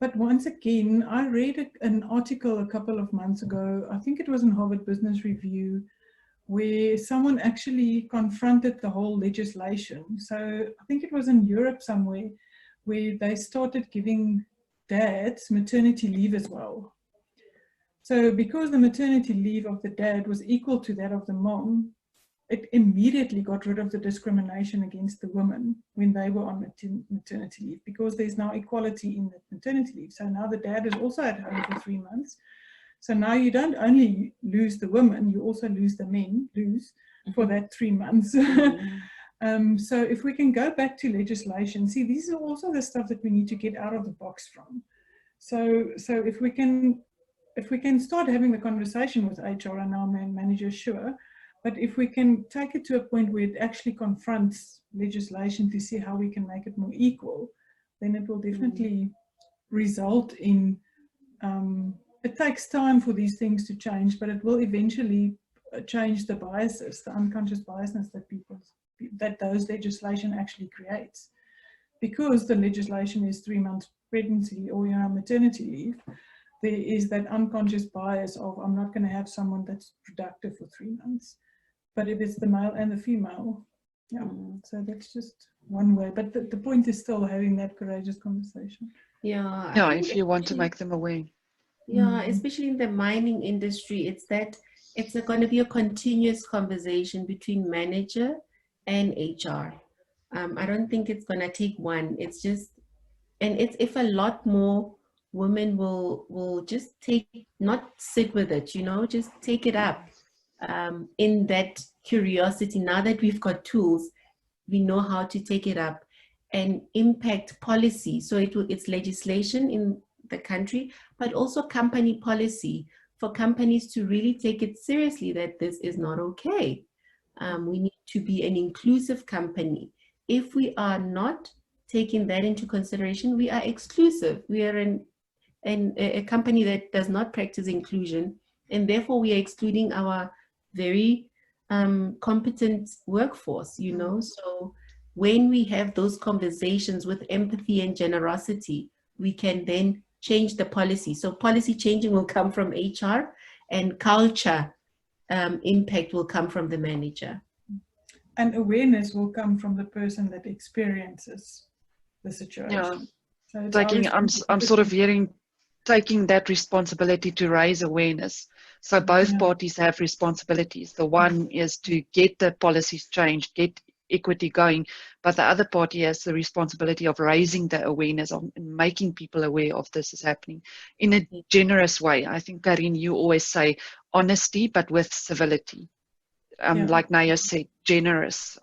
But once again, I read an article a couple of months ago, I think it was in Harvard Business Review, where someone actually confronted the whole legislation. So I think it was in Europe somewhere, where they started giving dads maternity leave as well. So because the maternity leave of the dad was equal to that of the mom, it immediately got rid of the discrimination against the women when they were on maternity leave, because there's now equality in the maternity leave. So now the dad is also at home for 3 months. So now you don't only lose the women, you also lose the men, for that 3 months. So if we can go back to legislation, see, these are also the stuff that we need to get out of the box from. So if we can start having the conversation with HR and our manager, sure, but if we can take it to a point where it actually confronts legislation to see how we can make it more equal, then it will definitely result in, it takes time for these things to change, but it will eventually change the biases, the unconscious biasness that those legislation actually creates. Because the legislation is 3 months pregnancy or maternity leave, there is that unconscious bias of, I'm not going to have someone that's productive for 3 months. But if it's the male and the female, so that's just one way. But the point is still having that courageous conversation. Yeah, if you want to make them aware. Yeah, especially in the mining industry, it's going to be a continuous conversation between manager and HR. I don't think it's going to take one. It's just, and it's if a lot more women will just not sit with it, just take it up in that curiosity. Now that we've got tools, we know how to take it up and impact policy. So it's legislation in the country, but also company policy for companies to really take it seriously that this is not okay. We need to be an inclusive company. If we are not taking that into consideration, we are exclusive. We are a company that does not practice inclusion, and therefore we are excluding our very competent workforce, So when we have those conversations with empathy and generosity, we can then change the policy. So policy changing will come from HR, and culture impact will come from the manager. And awareness will come from the person that experiences the situation. Yeah. So it's I'm sort of hearing taking that responsibility to raise awareness. So both parties have responsibilities. The one is to get the policies changed, get equity going, but the other party has the responsibility of raising the awareness of making people aware of this is happening in a generous way. I think, Karien, you always say honesty, but with civility. Like Naya said, generous,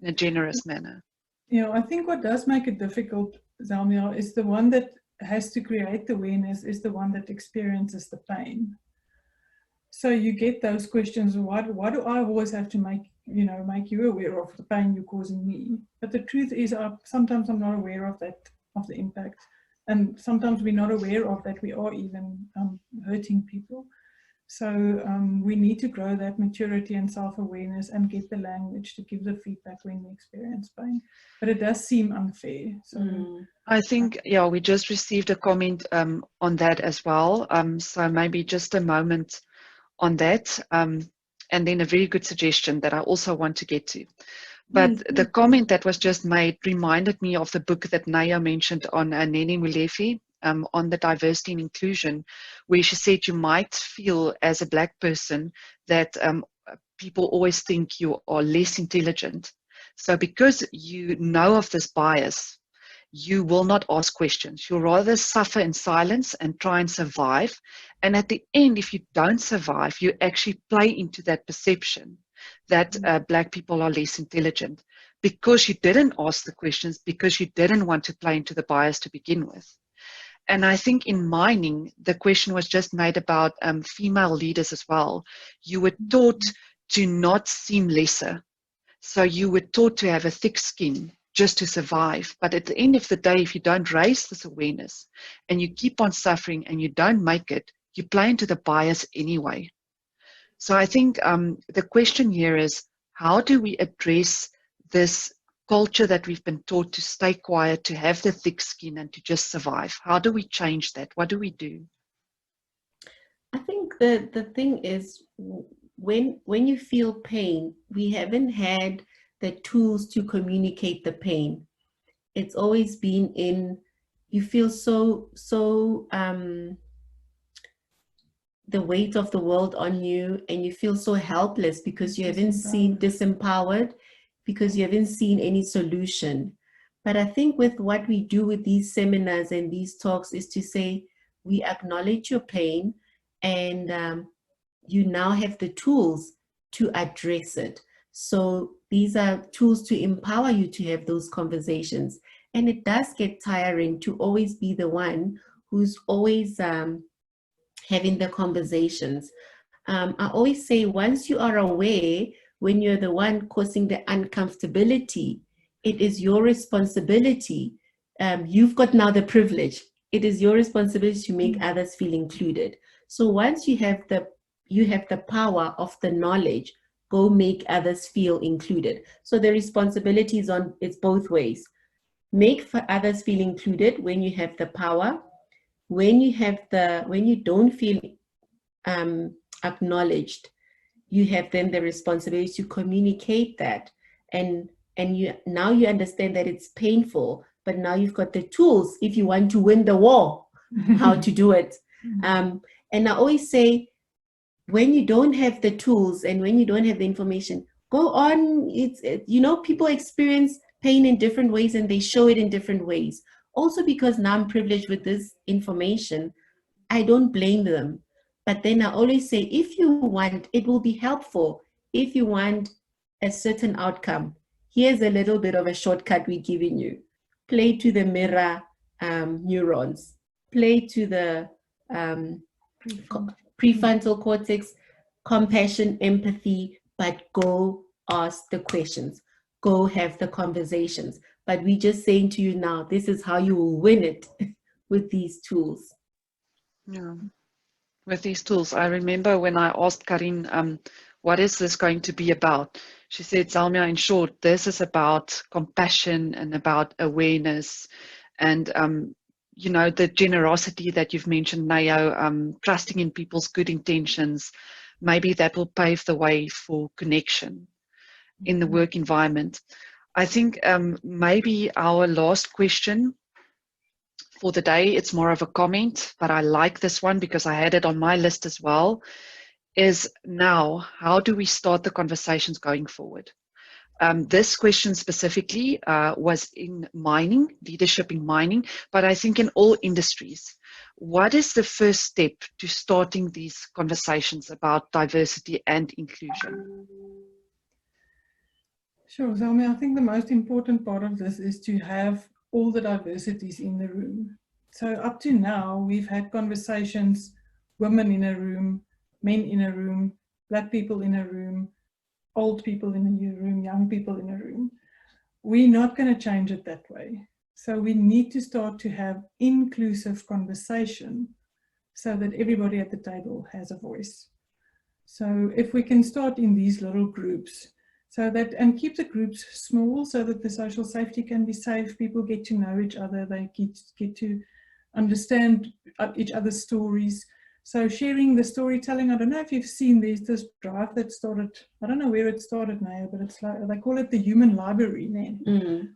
in a generous manner. I think what does make it difficult, Zelmia, is the one that has to create the awareness is the one that experiences the pain. So you get those questions, why do I always have to make you aware of the pain you're causing me? But the truth is, sometimes I'm not aware of that, of the impact. And sometimes we're not aware of that we are even hurting people. So we need to grow that maturity and self-awareness and get the language to give the feedback when we experience pain. But it does seem unfair. So I think, we just received a comment on that as well. So maybe just a moment on that. And then a very good suggestion that I also want to get to. But the comment that was just made reminded me of the book that Naya mentioned on Nene Molefe, on the diversity and inclusion, where she said you might feel as a Black person that people always think you are less intelligent. So because you know of this bias, you will not ask questions. You'll rather suffer in silence and try and survive. And at the end, if you don't survive, you actually play into that perception that Black people are less intelligent because you didn't ask the questions, because you didn't want to play into the bias to begin with. And I think in mining, the question was just made about female leaders as well. You were taught to not seem lesser. So you were taught to have a thick skin just to survive. But at the end of the day, if you don't raise this awareness and you keep on suffering and you don't make it, you play into the bias anyway. So I think the question here is, how do we address this culture that we've been taught to stay quiet, to have the thick skin and to just survive? How do we change that? What do we do? I think the thing is, when you feel pain, we haven't had the tools to communicate the pain. It's always been you feel so the weight of the world on you, and you feel so helpless because you haven't seen, disempowered, because you haven't seen any solution. But I think with what we do with these seminars and these talks is to say, we acknowledge your pain, and you now have the tools to address it. So these are tools to empower you to have those conversations. And it does get tiring to always be the one who's always having the conversations. I always say, once you are aware, when you're the one causing the uncomfortability, it is your responsibility. You've got now the privilege. It is your responsibility to make others feel included. So once you have the power of the knowledge, go make others feel included. So the responsibility is it's both ways. Make others feel included when you have the power. When you don't feel acknowledged, you have then the responsibility to communicate that, and now you understand that it's painful, but now you've got the tools if you want to win the war, how to do it. And I always say, when you don't have the tools and when you don't have the information, go on. People experience pain in different ways and they show it in different ways. Also because now I'm privileged with this information, I don't blame them. But then I always say, if you want, it will be helpful. If you want a certain outcome, here's a little bit of a shortcut we're giving you. Play to the mirror neurons. Play to the prefrontal cortex, compassion, empathy, but go ask the questions. Go have the conversations. But we're just saying to you now, this is how you will win it with these tools. Yeah. With these tools, I remember when I asked Karien, what is this going to be about? She said, Zalmia, in short, this is about compassion and about awareness and, you know, the generosity that you've mentioned, Nayo, trusting in people's good intentions. Maybe that will pave the way for connection in the work environment. I think maybe our last question for the day, it's more of a comment, but I like this one because I had it on my list as well, is now, how do we start the conversations going forward? This question specifically was in mining, leadership in mining, but I think in all industries. What is the first step to starting these conversations about diversity and inclusion? Sure, Zalmia, I think the most important part of this is to have all the diversities in the room. So up to now, we've had conversations, women in a room, men in a room, Black people in a room, old people in a room, young people in a room. We're not going to change it that way. So we need to start to have inclusive conversation so that everybody at the table has a voice. So if we can start in these little groups, so that, and keep the groups small so that the social safety can be safe, people get to know each other, they get to understand each other's stories. So sharing the storytelling, I don't know if you've seen, there's this drive that started, I don't know where it started now, but it's like, they call it the human library now.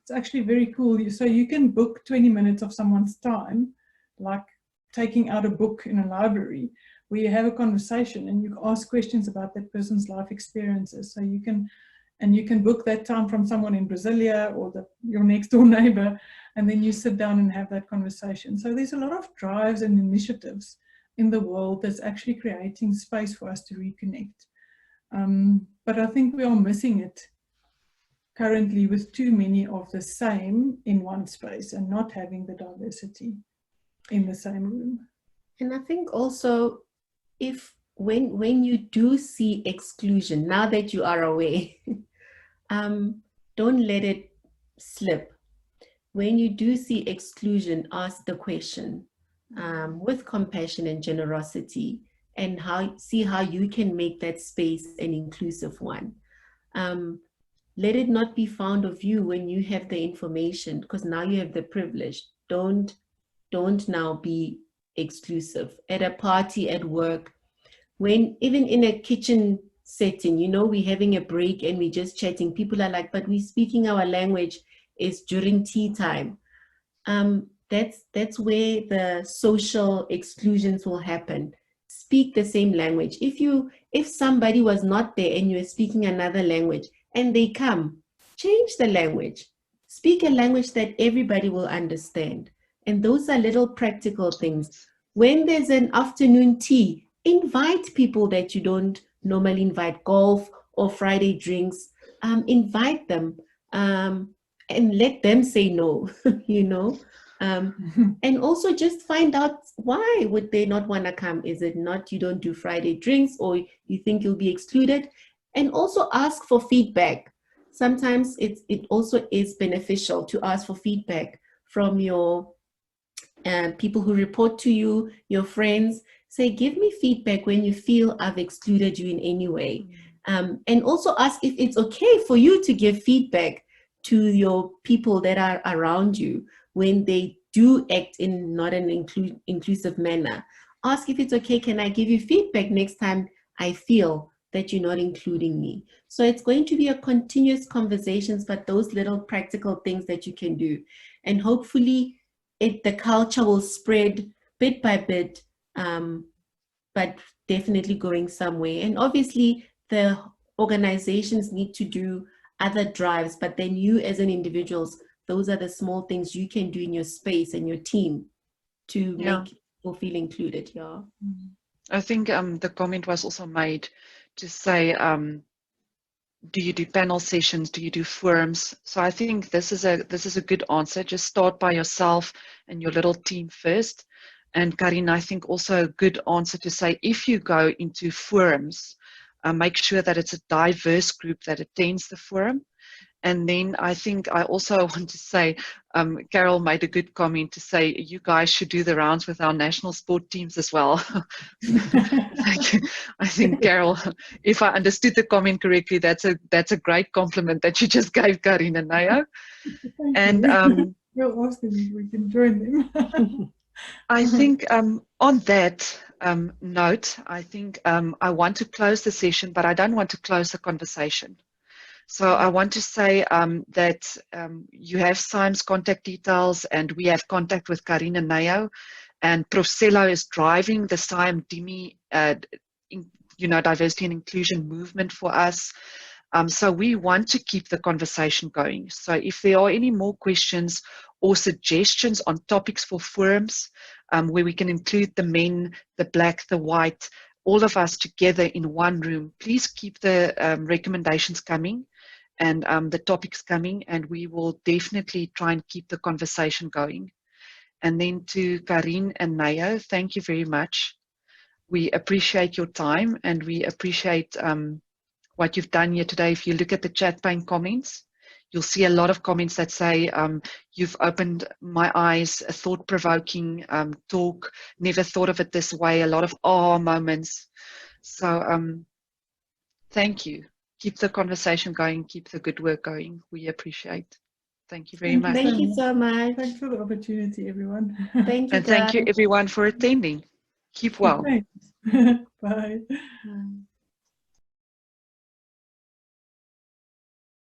It's actually very cool. So you can book 20 minutes of someone's time, like taking out a book in a library, where you have a conversation and you ask questions about that person's life experiences. So you can, and you can book that time from someone in Brasilia or your next door neighbor, and then you sit down and have that conversation. So there's a lot of drives and initiatives in the world that's actually creating space for us to reconnect. But I think we are missing it currently with too many of the same in one space and not having the diversity in the same room. And I think also, if when you do see exclusion, now that you are aware, don't let it slip. When you do see exclusion, ask the question with compassion and generosity, and see how you can make that space an inclusive one. Let it not be found of you when you have the information, because now you have the privilege. Don't now be exclusive. At a party, at work, when even in a kitchen setting, you know, we're having a break and we're just chatting, people are like, but we're speaking our language is during tea time. That's where the social exclusions will happen. Speak the same language. If somebody was not there and you're speaking another language and they come, change the language. Speak a language that everybody will understand. And those are little practical things. When there's an afternoon tea, invite people that you don't normally invite, golf or Friday drinks, invite them and let them say no, you know. And also just find out, why would they not want to come? Is it not you don't do Friday drinks, or you think you'll be excluded? And also ask for feedback. Sometimes it also is beneficial to ask for feedback from your people who report to you, your friends. Say, give me feedback when you feel I've excluded you in any way. And also ask if it's okay for you to give feedback to your people that are around you when they do act in not an inclusive manner. Ask if it's okay, can I give you feedback next time I feel that you're not including me? So it's going to be a continuous conversations, but those little practical things that you can do. And hopefully the culture will spread bit by bit, but definitely going somewhere. And obviously the organizations need to do other drives, but then you as an individuals, those are the small things you can do in your space and your team to make people feel included. Yeah. I think the comment was also made to say, do you do panel sessions? Do you do forums? So I think this is a good answer. Just start by yourself and your little team first. And Karien, I think also a good answer to say, if you go into forums, make sure that it's a diverse group that attends the forum. And then I think I also want to say, Carol made a good comment to say, you guys should do the rounds with our national sport teams as well. I think, Carol, if I understood the comment correctly, that's a great compliment that you just gave Karien and Naya. And we'll ask them if we can join them. I think on that note, I think I want to close the session, but I don't want to close the conversation. So I want to say that you have Simon's contact details, and we have contact with Karien and Naya, and Procello is driving the Sim Dimi, diversity and inclusion movement for us. So we want to keep the conversation going. So if there are any more questions or suggestions on topics for forums where we can include the men, the black, the white, all of us together in one room, please keep the recommendations coming and the topics coming, and we will definitely try and keep the conversation going. And then to Karien and Naya, thank you very much. We appreciate your time, and we appreciate what you've done here today. If you look at the chat pane comments, you'll see a lot of comments that say, you've opened my eyes, a thought-provoking talk, never thought of it this way, a lot of moments. So thank you. Keep the conversation going, keep the good work going. We appreciate. Thank you very much. Thank you so much. Thanks for the opportunity, everyone. Thank you. And thank you everyone for attending. Keep well. Thanks. Bye. Bye.